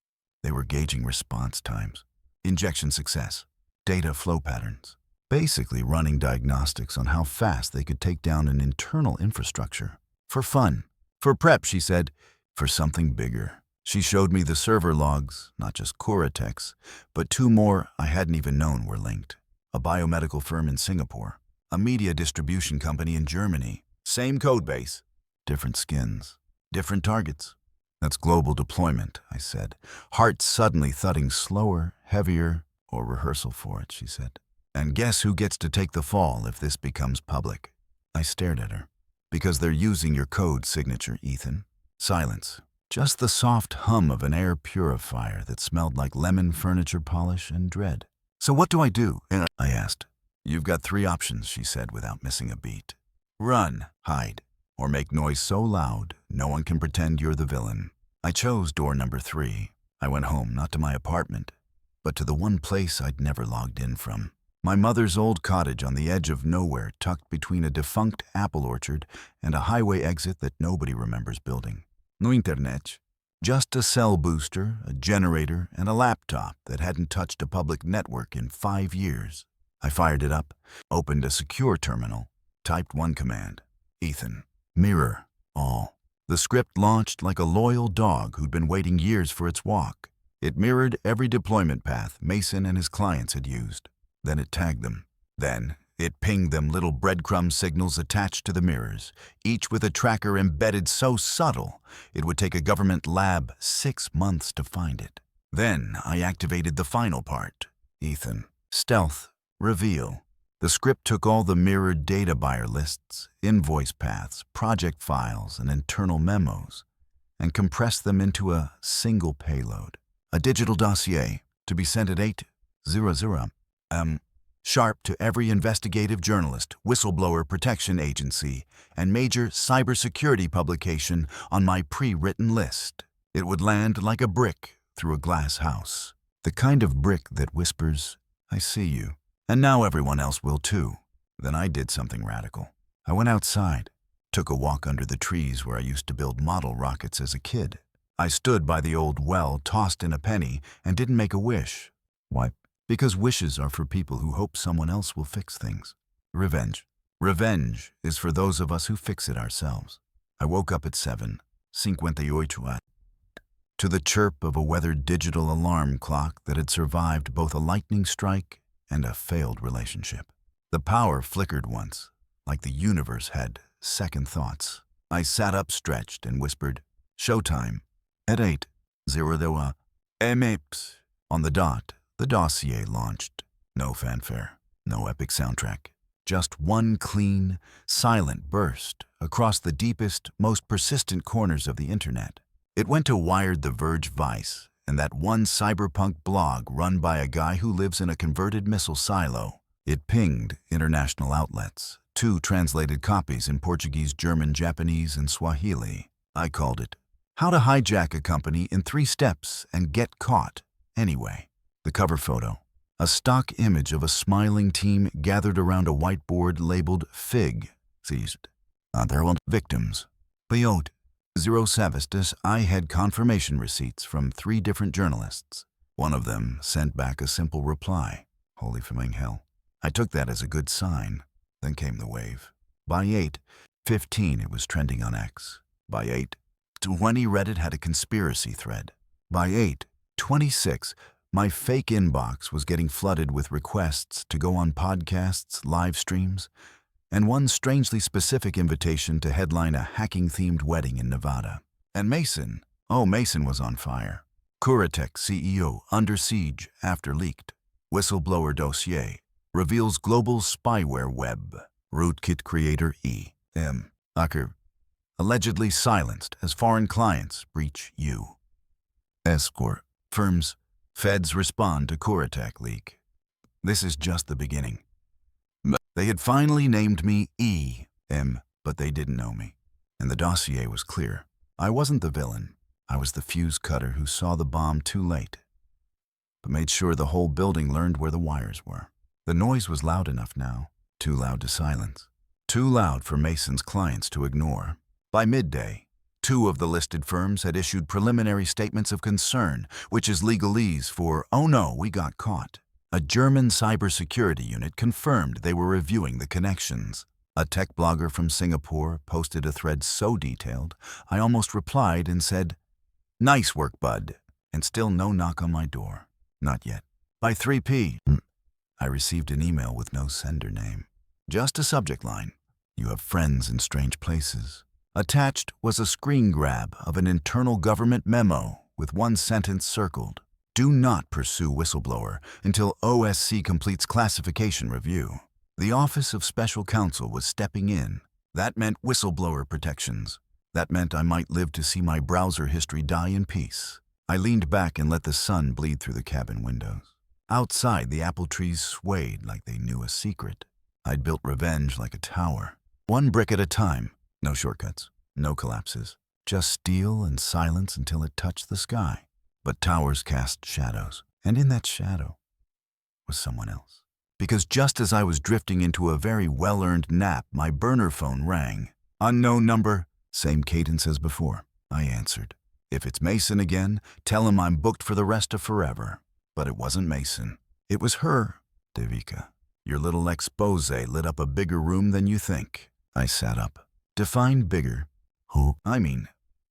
They were gauging response times, injection success, data flow patterns, basically running diagnostics on how fast they could take down an internal infrastructure. For fun. For prep, she said. For something bigger. She showed me the server logs, not just Kuratech's, but 2 more I hadn't even known were linked. A biomedical firm in Singapore, a media distribution company in Germany. Same code base, different skins, different targets. That's global deployment, I said, heart suddenly thudding slower, heavier, or rehearsal for it, she said. And guess who gets to take the fall if this becomes public? I stared at her. Because they're using your code signature, Ethan. Silence. Just the soft hum of an air purifier that smelled like lemon furniture polish and dread. So what do? I asked. You've got 3 options, she said without missing a beat. Run, hide, or make noise so loud no one can pretend you're the villain. I chose door number 3. I went home, not to my apartment, but to the one place I'd never logged in from. My mother's old cottage on the edge of nowhere, tucked between a defunct apple orchard and a highway exit that nobody remembers building. No internet. Just a cell booster, a generator, and a laptop that hadn't touched a public network in 5 years. I fired it up, opened a secure terminal, typed one command. Ethan, mirror, all. The script launched like a loyal dog who'd been waiting years for its walk. It mirrored every deployment path Mason and his clients had used. Then it tagged them. Then it pinged them little breadcrumb signals attached to the mirrors, each with a tracker embedded so subtle it would take a government lab 6 months to find it. Then I activated the final part. Ethan, stealth, reveal. The script took all the mirrored data buyer lists, invoice paths, project files, and internal memos, and compressed them into a single payload. A digital dossier to be sent at 8:00 sharp to every investigative journalist, whistleblower protection agency, and major cybersecurity publication on my pre-written list. It would land like a brick through a glass house. The kind of brick that whispers, "I see you." And now everyone else will too. Then I did something radical. I went outside, took a walk under the trees where I used to build model rockets as a kid. I stood by the old well, tossed in a penny, and didn't make a wish. Why? Because wishes are for people who hope someone else will fix things. Revenge. Revenge is for those of us who fix it ourselves. I woke up at 7:58 to the chirp of a weathered digital alarm clock that had survived both a lightning strike and a failed relationship. The power flickered once, like the universe had second thoughts. I sat up stretched and whispered, "Showtime." At 8:00 M.A.P.S. On the dot, the dossier launched. No fanfare, no epic soundtrack. Just one clean, silent burst across the deepest, most persistent corners of the internet. It went to Wired, The Verge, Vice, and that one cyberpunk blog run by a guy who lives in a converted missile silo. It pinged international outlets, 2 translated copies in Portuguese, German, Japanese, and Swahili. I called it, "How to Hijack a Company in 3 Steps and Get Caught Anyway." The cover photo, a stock image of a smiling team gathered around a whiteboard labeled FIG, seized. There were victims. Beyond 07 I had confirmation receipts from 3 different journalists. One of them sent back a simple reply. Holy flaming hell. I took that as a good sign. Then came the wave. By 8:15 it was trending on X. By 8:20 Reddit had a conspiracy thread. By 8:26 my fake inbox was getting flooded with requests to go on podcasts, live streams, and one strangely specific invitation to headline a hacking-themed wedding in Nevada. And Mason, Mason was on fire. Curatech CEO under siege after leaked. Whistleblower dossier reveals global spyware web. Rootkit creator E.M. Ucker allegedly silenced as foreign clients breach U.S. firms. Feds respond to Curatech leak. This is just the beginning. They had finally named me E.M., but they didn't know me. And the dossier was clear. I wasn't the villain. I was the fuse cutter who saw the bomb too late, but made sure the whole building learned where the wires were. The noise was loud enough now, too loud to silence, too loud for Mason's clients to ignore. By midday, 2 of the listed firms had issued preliminary statements of concern, which is legalese for, "Oh no, we got caught." A German cybersecurity unit confirmed they were reviewing the connections. A tech blogger from Singapore posted a thread so detailed, I almost replied and said, "Nice work, bud." And still no knock on my door. Not yet. By 3 p.m., I received an email with no sender name. Just a subject line. "You have friends in strange places." Attached was a screen grab of an internal government memo with one sentence circled. "Do not pursue whistleblower until OSC completes classification review." The Office of Special Counsel was stepping in. That meant whistleblower protections. That meant I might live to see my browser history die in peace. I leaned back and let the sun bleed through the cabin windows. Outside, the apple trees swayed like they knew a secret. I'd built revenge like a tower. 1 brick at a time. No shortcuts, no collapses. Just steel and silence until it touched the sky. But towers cast shadows, and in that shadow was someone else. Because just as I was drifting into a very well-earned nap, my burner phone rang. "Unknown number," same cadence as before. I answered. "If it's Mason again, tell him I'm booked for the rest of forever." But it wasn't Mason. It was her, Devika. Your little expose lit up a bigger room than you think. I sat up. Define bigger. Who? I mean,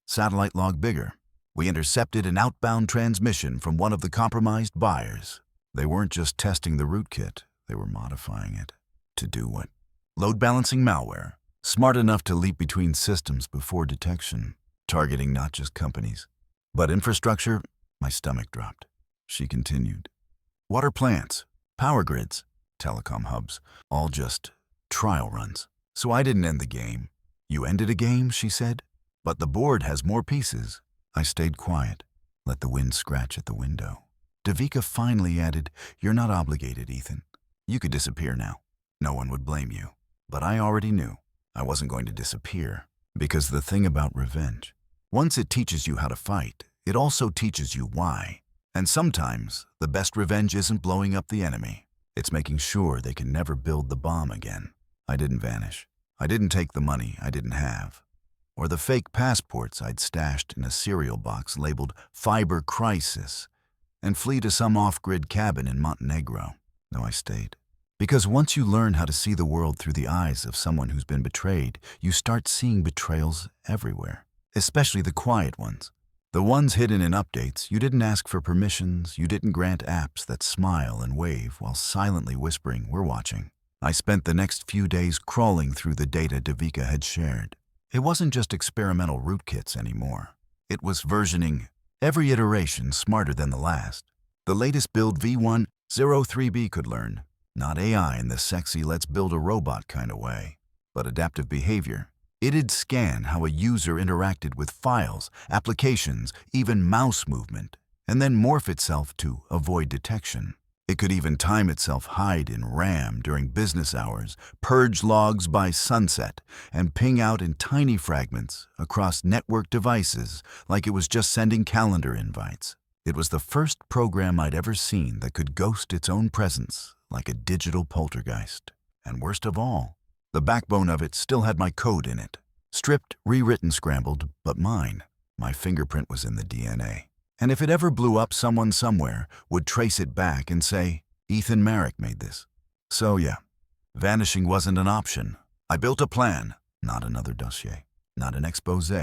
satellite log bigger. We intercepted an outbound transmission from one of the compromised buyers. They weren't just testing the rootkit, they were modifying it. To do what? Load balancing malware. Smart enough to leap between systems before detection. Targeting not just companies, but infrastructure. My stomach dropped. She continued. Water plants, power grids, telecom hubs, all just trial runs. So I didn't end the game. You ended a game, she said. But the board has more pieces. I stayed quiet, let the wind scratch at the window. Devika finally added, You're not obligated, Ethan. You could disappear now. No one would blame you. But I already knew I wasn't going to disappear. Because the thing about revenge, once it teaches you how to fight, it also teaches you why. And sometimes, the best revenge isn't blowing up the enemy. It's making sure they can never build the bomb again. I didn't vanish. I didn't take the money I didn't have. Or the fake passports I'd stashed in a cereal box labeled Fiber Crisis and flee to some off-grid cabin in Montenegro. No, I stayed. Because once you learn how to see the world through the eyes of someone who's been betrayed, you start seeing betrayals everywhere, especially the quiet ones. The ones hidden in updates. You didn't ask for permissions, you didn't grant apps that smile and wave while silently whispering, we're watching. I spent the next few days crawling through the data Devika had shared. It wasn't just experimental rootkits anymore. It was versioning, every iteration smarter than the last. The latest build V103B could learn. Not AI in the sexy let's build a robot kind of way, but adaptive behavior. It'd scan how a user interacted with files, applications, even mouse movement, and then morph itself to avoid detection. It could even time itself, hide in RAM during business hours, purge logs by sunset, and ping out in tiny fragments across network devices like it was just sending calendar invites. It was the first program I'd ever seen that could ghost its own presence like a digital poltergeist. And worst of all, the backbone of it still had my code in it. Stripped, rewritten, scrambled, but mine. My fingerprint was in the DNA. And if it ever blew up, someone somewhere would trace it back and say, Ethan Marek made this. So yeah, vanishing wasn't an option. I built a plan, not another dossier, not an expose.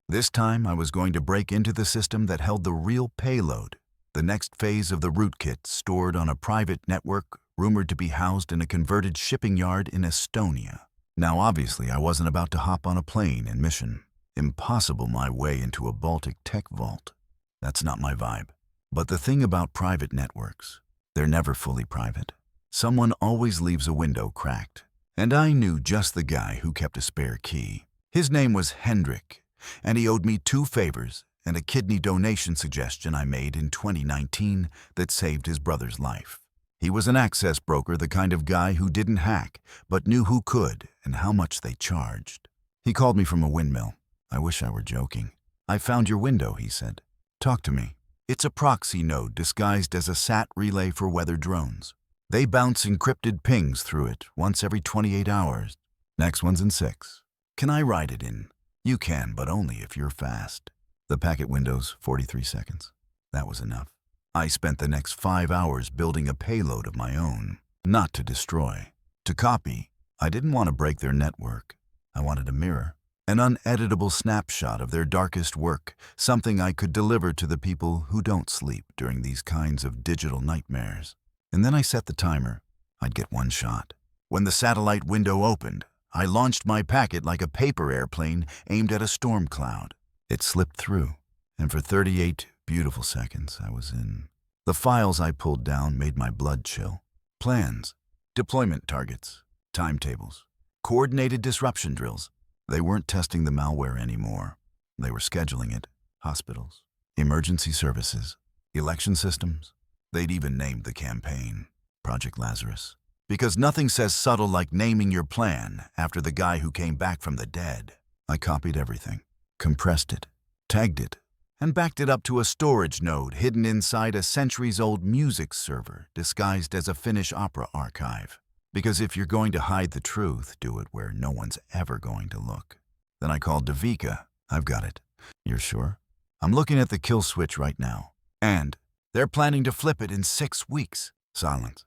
This time I was going to break into the system that held the real payload, the next phase of the rootkit stored on a private network rumored to be housed in a converted shipping yard in Estonia. Now obviously I wasn't about to hop on a plane and mission. Impossible my way into a Baltic tech vault. That's not my vibe. But the thing about private networks, they're never fully private. Someone always leaves a window cracked. And I knew just the guy who kept a spare key. His name was Hendrik, and he owed me 2 favors and a kidney donation suggestion I made in 2019 that saved his brother's life. He was an access broker, the kind of guy who didn't hack, but knew who could and how much they charged. He called me from a windmill. I wish I were joking. I found your window, he said. Talk to me. It's a proxy node disguised as a SAT relay for weather drones. They bounce encrypted pings through it once every 28 hours. Next one's in 6. Can I write it in? You can, but only if you're fast. The packet window's 43 seconds. That was enough. I spent the next 5 hours building a payload of my own. Not to destroy. To copy. I didn't want to break their network. I wanted a mirror. An uneditable snapshot of their darkest work, something I could deliver to the people who don't sleep during these kinds of digital nightmares. And then I set the timer. I'd get 1 shot. When the satellite window opened, I launched my packet like a paper airplane aimed at a storm cloud. It slipped through, and for 38 beautiful seconds I was in. The files I pulled down made my blood chill. Plans, deployment targets, timetables, coordinated disruption drills. They weren't testing the malware anymore. They were scheduling it. Hospitals, emergency services, election systems. They'd even named the campaign Project Lazarus. Because nothing says subtle like naming your plan after the guy who came back from the dead. I copied everything, compressed it, tagged it, and backed it up to a storage node hidden inside a centuries-old music server disguised as a Finnish opera archive. Because if you're going to hide the truth, do it where no one's ever going to look. Then I called Devika. I've got it. You're sure? I'm looking at the kill switch right now. And they're planning to flip it in 6 weeks. Silence.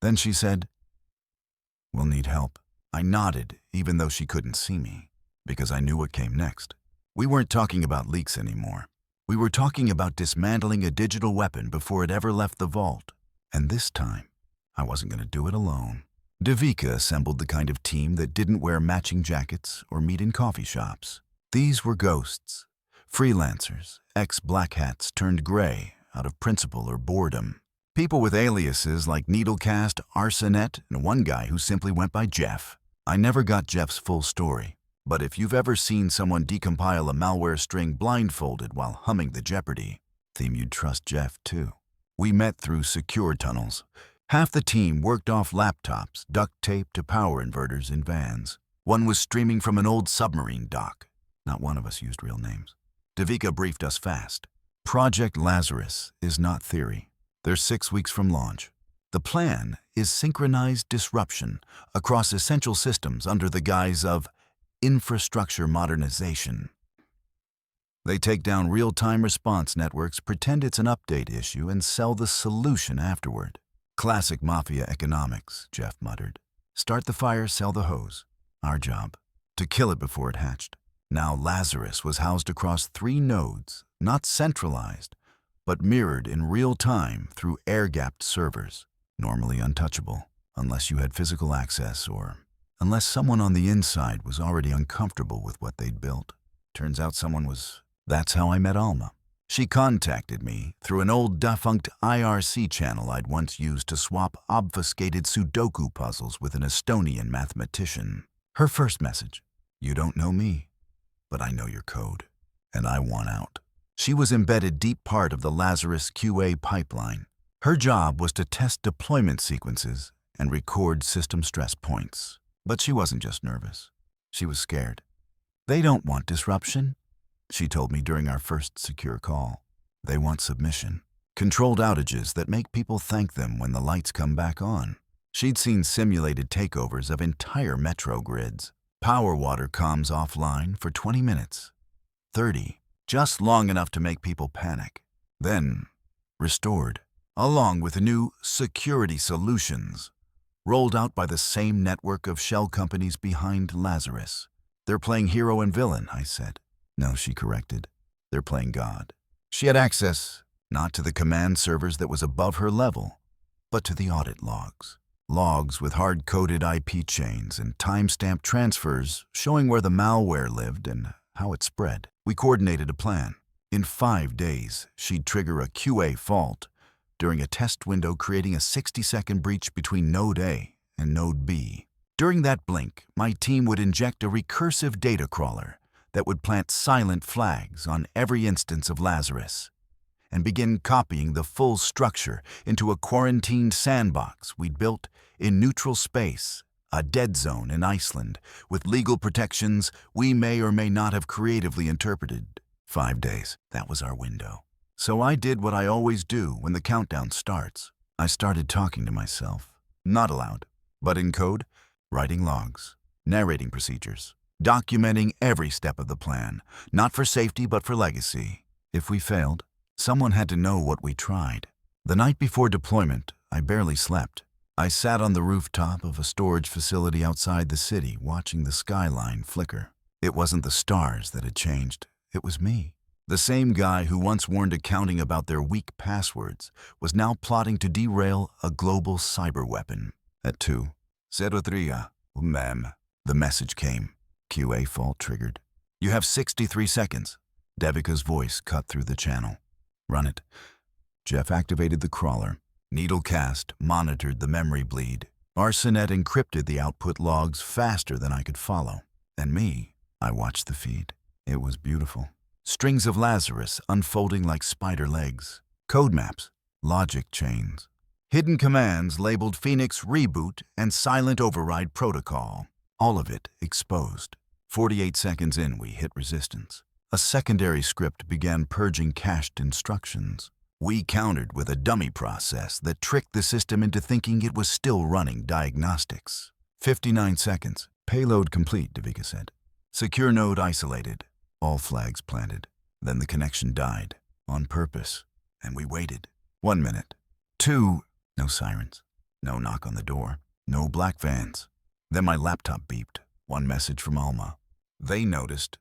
Then she said, We'll need help. I nodded, even though she couldn't see me, because I knew what came next. We weren't talking about leaks anymore. We were talking about dismantling a digital weapon before it ever left the vault. And this time, I wasn't going to do it alone. Devika assembled the kind of team that didn't wear matching jackets or meet in coffee shops. These were ghosts, freelancers, ex-black hats turned gray out of principle or boredom. People with aliases like Needlecast, Arsenet, and one guy who simply went by Jeff. I never got Jeff's full story, but if you've ever seen someone decompile a malware string blindfolded while humming the Jeopardy theme, you'd trust Jeff too. We met through secure tunnels. Half the team worked off laptops, duct taped to power inverters in vans. One was streaming from an old submarine dock. Not one of us used real names. Devika briefed us fast. Project Lazarus is not theory. They're 6 weeks from launch. The plan is synchronized disruption across essential systems under the guise of infrastructure modernization. They take down real-time response networks, pretend it's an update issue, and sell the solution afterward. Classic mafia economics, Jeff muttered. Start the fire, sell the hose. Our job, to kill it before it hatched. Now Lazarus was housed across 3 nodes, not centralized, but mirrored in real time through air-gapped servers, normally untouchable, unless you had physical access or unless someone on the inside was already uncomfortable with what they'd built. Turns out someone was. That's how I met Alma. She contacted me through an old defunct IRC channel I'd once used to swap obfuscated Sudoku puzzles with an Estonian mathematician. Her first message, "You don't know me, but I know your code, and I want out." She was embedded deep part of the Lazarus QA pipeline. Her job was to test deployment sequences and record system stress points. But she wasn't just nervous. She was scared. They don't want disruption, she told me during our first secure call. They want submission. Controlled outages that make people thank them when the lights come back on. She'd seen simulated takeovers of entire metro grids. Power water comms offline for 20 minutes. 30. Just long enough to make people panic. Then, restored, along with new security solutions, rolled out by the same network of shell companies behind Lazarus. They're playing hero and villain, I said. No, she corrected. They're playing God. She had access, not to the command servers that was above her level, but to the audit logs. Logs with hard-coded IP chains and time-stamped transfers showing where the malware lived and how it spread. We coordinated a plan. In 5 days, she'd trigger a QA fault during a test window, creating a 60-second breach between Node A and Node B. During that blink, my team would inject a recursive data crawler that would plant silent flags on every instance of Lazarus and begin copying the full structure into a quarantined sandbox we'd built in neutral space, a dead zone in Iceland, with legal protections we may or may not have creatively interpreted. 5 days, that was our window. So I did what I always do when the countdown starts. I started talking to myself, not aloud, but in code, writing logs, narrating procedures, documenting every step of the plan, not for safety but for legacy. If we failed, someone had to know what we tried. The night before deployment, I barely slept. I sat on the rooftop of a storage facility outside the city, watching the skyline flicker. It wasn't the stars that had changed, it was me. The same guy who once warned accounting about their weak passwords was now plotting to derail a global cyber weapon. At 2:03 ma'am, the message came. QA fault triggered. You have 63 seconds. Devika's voice cut through the channel. Run it. Jeff activated the crawler. Needlecast monitored the memory bleed. Arsenet encrypted the output logs faster than I could follow. And me, I watched the feed. It was beautiful. Strings of Lazarus unfolding like spider legs. Code maps, logic chains. Hidden commands labeled Phoenix Reboot and Silent Override Protocol. All of it exposed. 48 seconds in, we hit resistance. A secondary script began purging cached instructions. We countered with a dummy process that tricked the system into thinking it was still running diagnostics. 59 seconds. Payload complete, Devika said. Secure node isolated. All flags planted. Then the connection died. On purpose. And we waited. 1 minute. 2. No sirens. No knock on the door. No black vans. Then my laptop beeped. One message from Alma. They noticed.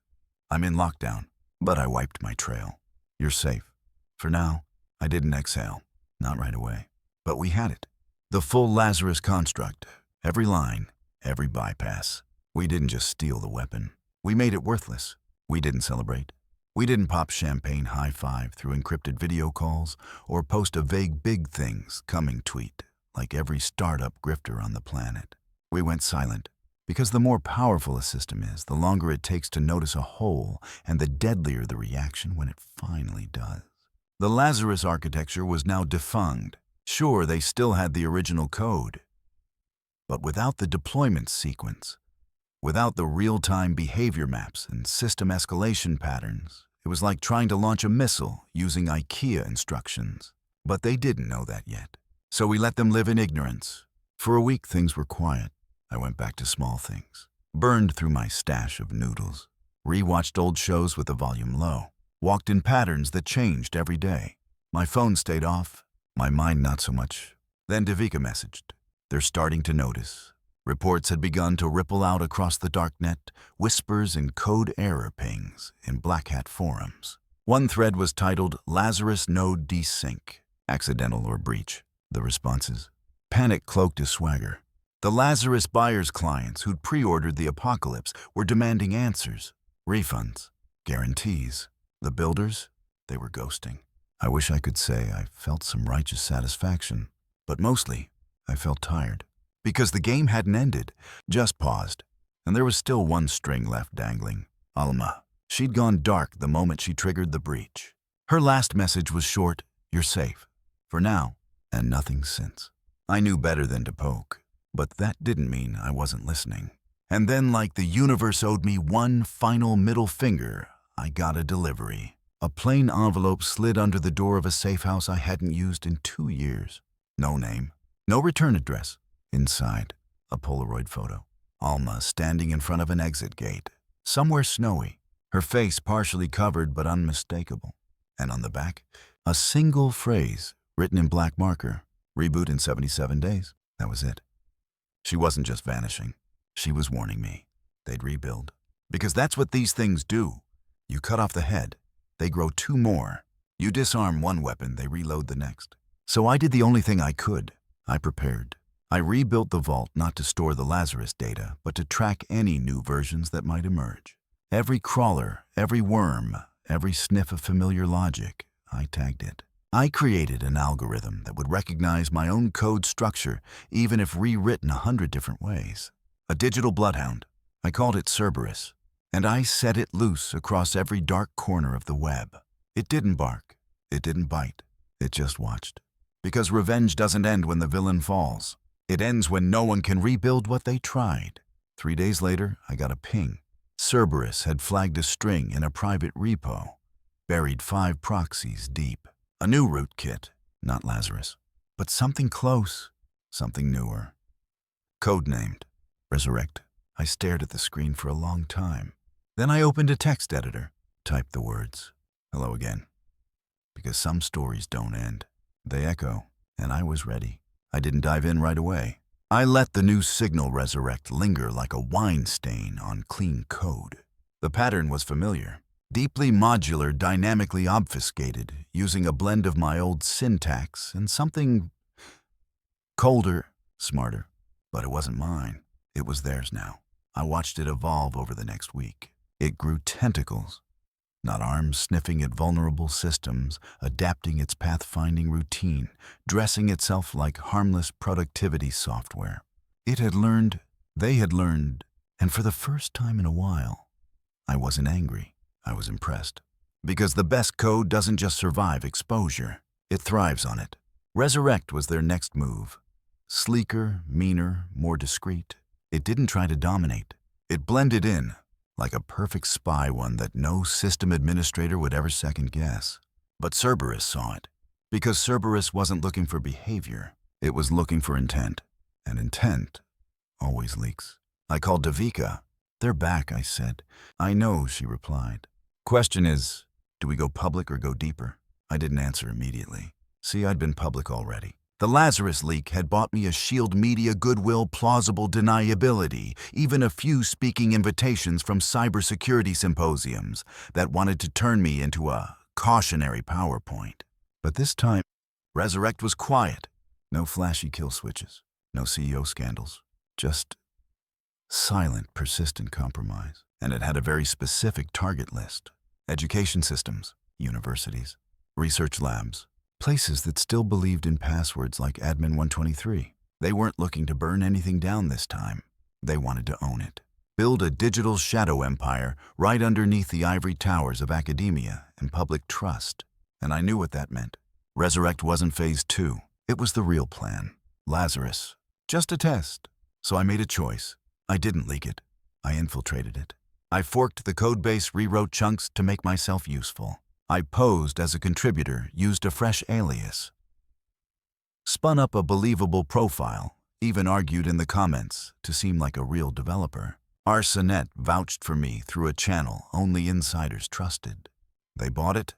I'm in lockdown, but I wiped my trail. You're safe. For now, I didn't exhale. Not right away. But we had it. The full Lazarus construct. Every line, every bypass. We didn't just steal the weapon. We made it worthless. We didn't celebrate. We didn't pop champagne high-five through encrypted video calls or post a vague big things coming tweet like every startup grifter on the planet. We went silent because the more powerful a system is, the longer it takes to notice a hole and the deadlier the reaction when it finally does. The Lazarus architecture was now defunct. Sure, they still had the original code, but without the deployment sequence, without the real-time behavior maps and system escalation patterns, it was like trying to launch a missile using IKEA instructions. But they didn't know that yet. So we let them live in ignorance. For a week, things were quiet. I went back to small things, burned through my stash of noodles, rewatched old shows with the volume low, walked in patterns that changed every day. My phone stayed off, my mind not so much. Then Devika messaged. They're starting to notice. Reports had begun to ripple out across the darknet, whispers and code error pings in Black Hat forums. One thread was titled Lazarus Node Desync, accidental or breach. The responses? Panic cloaked as swagger. The Lazarus buyers' clients who'd pre-ordered the apocalypse were demanding answers, refunds, guarantees. The builders, they were ghosting. I wish I could say I felt some righteous satisfaction, but mostly I felt tired. Because the game hadn't ended, just paused, and there was still one string left dangling. Alma. She'd gone dark the moment she triggered the breach. Her last message was short, "You're safe." For now, and nothing since. I knew better than to poke, but that didn't mean I wasn't listening. And then, like the universe owed me one final middle finger, I got a delivery. A plain envelope slid under the door of a safe house I hadn't used in 2 years. No name, no return address. Inside, a Polaroid photo. Alma standing in front of an exit gate, somewhere snowy, her face partially covered but unmistakable. And on the back, a single phrase written in black marker, reboot in 77 days. That was it. She wasn't just vanishing. She was warning me. They'd rebuild. Because that's what these things do. You cut off the head, they grow 2 more. You disarm one weapon, they reload the next. So I did the only thing I could. I prepared. I rebuilt the vault not to store the Lazarus data, but to track any new versions that might emerge. Every crawler, every worm, every sniff of familiar logic, I tagged it. I created an algorithm that would recognize my own code structure, even if rewritten 100 different ways. A digital bloodhound. I called it Cerberus, and I set it loose across every dark corner of the web. It didn't bark. It didn't bite. It just watched. Because revenge doesn't end when the villain falls. It ends when no one can rebuild what they tried. 3 days later, I got a ping. Cerberus had flagged a string in a private repo, buried 5 proxies deep. A new rootkit, not Lazarus, but something close, something newer. Codenamed Resurrect. I stared at the screen for a long time. Then I opened a text editor, typed the words, "Hello again." Because some stories don't end. They echo, and I was ready. I didn't dive in right away. I let the new signal resurrect linger like a wine stain on clean code. The pattern was familiar. Deeply modular, dynamically obfuscated, using a blend of my old syntax and something colder, smarter. But it wasn't mine. It was theirs now. I watched it evolve over the next week. It grew tentacles. Not arms sniffing at vulnerable systems, adapting its pathfinding routine, dressing itself like harmless productivity software. It had learned, they had learned, and for the first time in a while, I wasn't angry. I was impressed. Because the best code doesn't just survive exposure, it thrives on it. Resurrect was their next move. Sleeker, meaner, more discreet. It didn't try to dominate. It blended in, like a perfect spy, one that no system administrator would ever second-guess. But Cerberus saw it, because Cerberus wasn't looking for behavior. It was looking for intent, and intent always leaks. I called Devika. "They're back," I said. "I know," she replied. "Question is, do we go public or go deeper?" I didn't answer immediately. See, I'd been public already. The Lazarus leak had bought me a Shield Media goodwill plausible deniability, even a few speaking invitations from cybersecurity symposiums that wanted to turn me into a cautionary PowerPoint. But this time, Resurrect was quiet. No flashy kill switches, no CEO scandals, just silent, persistent compromise. And it had a very specific target list. Education systems, universities, research labs, places that still believed in passwords like Admin 123. They weren't looking to burn anything down this time. They wanted to own it. Build a digital shadow empire right underneath the ivory towers of academia and public trust. And I knew what that meant. Resurrect wasn't phase 2. It was the real plan. Lazarus. Just a test. So I made a choice. I didn't leak it. I infiltrated it. I forked the codebase, rewrote chunks to make myself useful. I posed as a contributor, used a fresh alias. Spun up a believable profile, even argued in the comments to seem like a real developer. Arsenet vouched for me through a channel only insiders trusted. They bought it.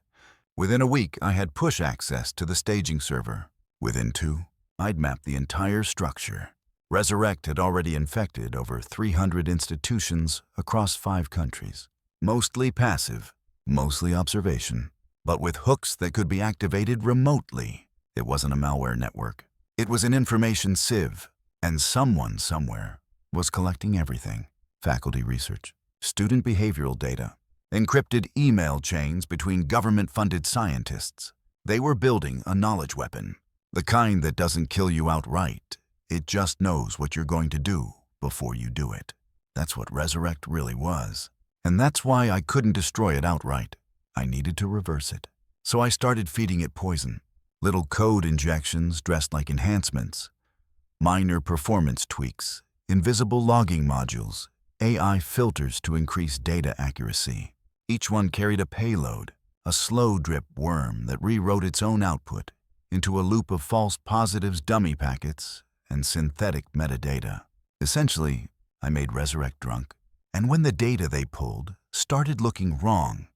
Within a week, I had push access to the staging server. Within 2, I'd mapped the entire structure. Resurrect had already infected over 300 institutions across 5 countries. Mostly passive, mostly observation, but with hooks that could be activated remotely. It wasn't a malware network. It was an information sieve, and someone somewhere was collecting everything. Faculty research, student behavioral data, encrypted email chains between government-funded scientists. They were building a knowledge weapon, the kind that doesn't kill you outright. It just knows what you're going to do before you do it. That's what Resurrect really was. And that's why I couldn't destroy it outright. I needed to reverse it. So I started feeding it poison. Little code injections dressed like enhancements. Minor performance tweaks. Invisible logging modules. AI filters to increase data accuracy. Each one carried a payload. A slow drip worm that rewrote its own output into a loop of false positives, dummy packets, and synthetic metadata. Essentially, I made Resurrect drunk. And when the data they pulled started looking wrong,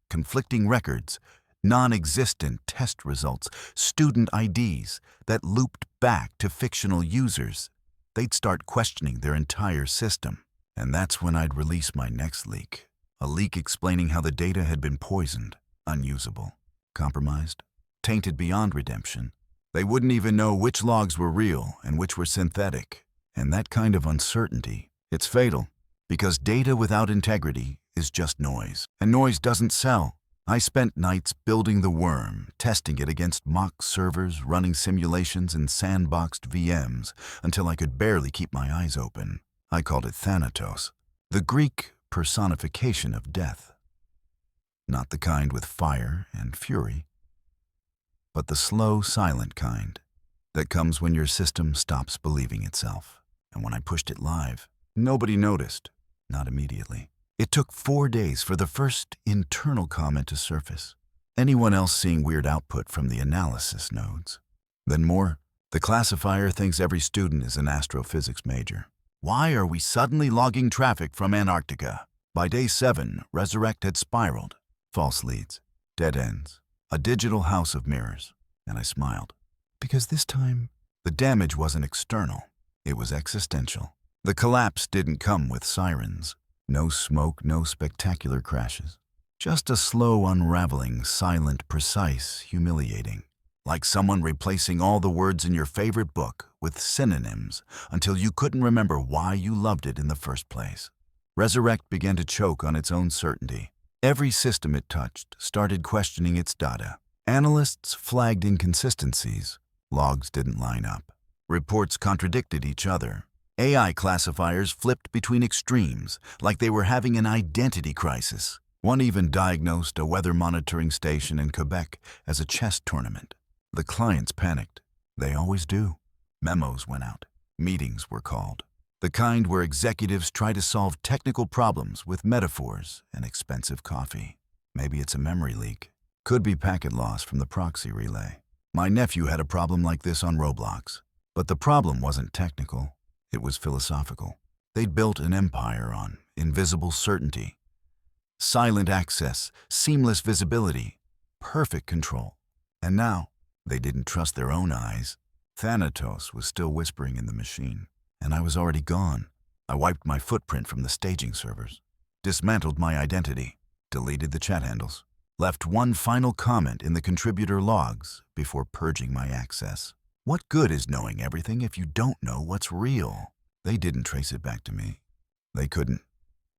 conflicting records, non-existent test results, student IDs that looped back to fictional users, they'd start questioning their entire system. And that's when I'd release my next leak. A leak explaining how the data had been poisoned, unusable, compromised, tainted beyond redemption. They wouldn't even know which logs were real and which were synthetic. And that kind of uncertainty, it's fatal, because data without integrity is just noise. And noise doesn't sell. I spent nights building the worm, testing it against mock servers, running simulations in sandboxed VMs until I could barely keep my eyes open. I called it Thanatos, the Greek personification of death. Not the kind with fire and fury, but the slow, silent kind that comes when your system stops believing itself. And when I pushed it live, nobody noticed, not immediately. It took 4 days for the first internal comment to surface. Anyone else seeing weird output from the analysis nodes. Then more, the classifier thinks every student is an astrophysics major. Why are we suddenly logging traffic from Antarctica? By day 7, Resurrect had spiraled. False leads, dead ends, a digital house of mirrors. And I smiled. Because this time, the damage wasn't external. It was existential. The collapse didn't come with sirens. No smoke, no spectacular crashes. Just a slow unraveling, silent, precise, humiliating. Like someone replacing all the words in your favorite book with synonyms until you couldn't remember why you loved it in the first place. Resurrect began to choke on its own certainty. Every system it touched started questioning its data. Analysts flagged inconsistencies. Logs didn't line up. Reports contradicted each other. AI classifiers flipped between extremes, like they were having an identity crisis. One even diagnosed a weather monitoring station in Quebec as a chess tournament. The clients panicked. They always do. Memos went out. Meetings were called. The kind where executives try to solve technical problems with metaphors and expensive coffee. Maybe it's a memory leak. Could be packet loss from the proxy relay. My nephew had a problem like this on Roblox. But the problem wasn't technical. It was philosophical. They'd built an empire on invisible certainty. Silent access, seamless visibility, perfect control. And now, they didn't trust their own eyes. Thanatos was still whispering in the machine, and I was already gone. I wiped my footprint from the staging servers, dismantled my identity, deleted the chat handles, left one final comment in the contributor logs before purging my access. What good is knowing everything if you don't know what's real? They didn't trace it back to me. They couldn't.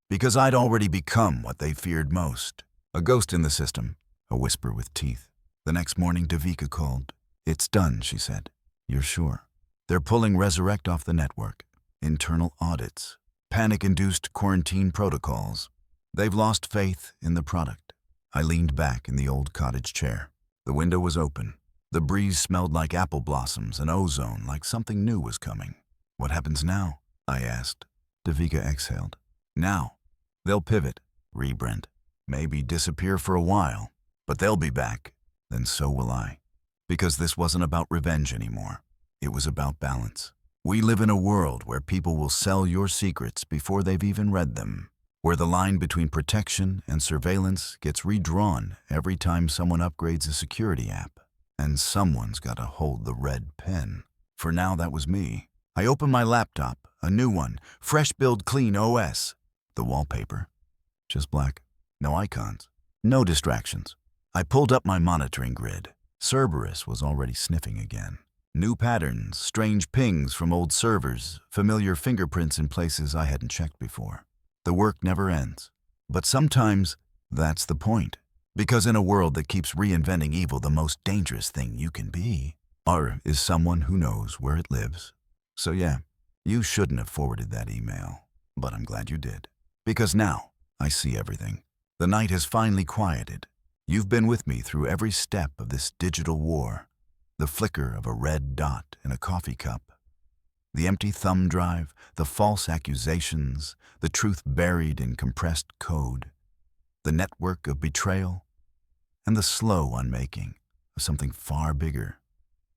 Because I'd already become what they feared most. A ghost in the system, a whisper with teeth. The next morning, Davika called. "It's done," she said. "You're sure?" "They're pulling Resurrect off the network. Internal audits. Panic-induced quarantine protocols. They've lost faith in the product." I leaned back in the old cottage chair. The window was open. The breeze smelled like apple blossoms and ozone, like something new was coming. "What happens now?" I asked. Davika exhaled. "Now, they'll pivot, rebrand, maybe disappear for a while, but they'll be back. Then so will I. Because this wasn't about revenge anymore. It was about balance. We live in a world where people will sell your secrets before they've even read them, where the line between protection and surveillance gets redrawn every time someone upgrades a security app. And someone's got to hold the red pen. For now, that was me. I opened my laptop, a new one, fresh build, clean OS. The wallpaper, just black. No icons, no distractions. I pulled up my monitoring grid. Cerberus was already sniffing again. New patterns, strange pings from old servers, familiar fingerprints in places I hadn't checked before. The work never ends. But sometimes that's the point. Because in a world that keeps reinventing evil, the most dangerous thing you can be is someone who knows where it lives. So yeah, you shouldn't have forwarded that email, but I'm glad you did. Because now I see everything. The night has finally quieted. You've been with me through every step of this digital war. The flicker of a red dot in a coffee cup. The empty thumb drive, the false accusations, the truth buried in compressed code. The network of betrayal, and the slow unmaking of something far bigger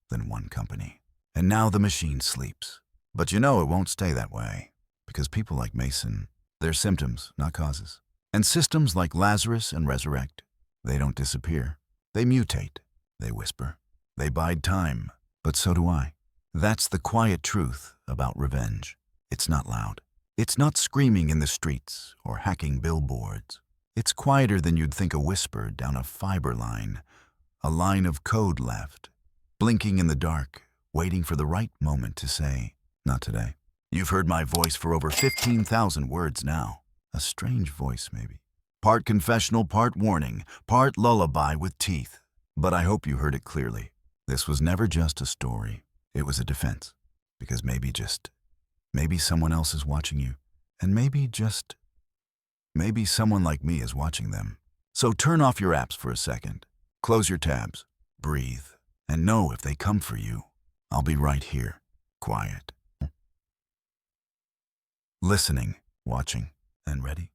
than one company. And now the machine sleeps. But you know it won't stay that way, because people like Mason, they're symptoms, not causes. And systems like Lazarus and Resurrect, they don't disappear. They mutate, they whisper, they bide time, but so do I. That's the quiet truth about revenge. It's not loud. It's not screaming in the streets or hacking billboards. It's quieter than you'd think, a whisper down a fiber line, a line of code left, blinking in the dark, waiting for the right moment to say, "Not today." You've heard my voice for over 15,000 words now. A strange voice, maybe. Part confessional, part warning, part lullaby with teeth. But I hope you heard it clearly. This was never just a story. It was a defense. Because maybe someone else is watching you. And maybe someone like me is watching them. So turn off your apps for a second. Close your tabs. Breathe. And know if they come for you, I'll be right here. Quiet. Listening, watching, and ready.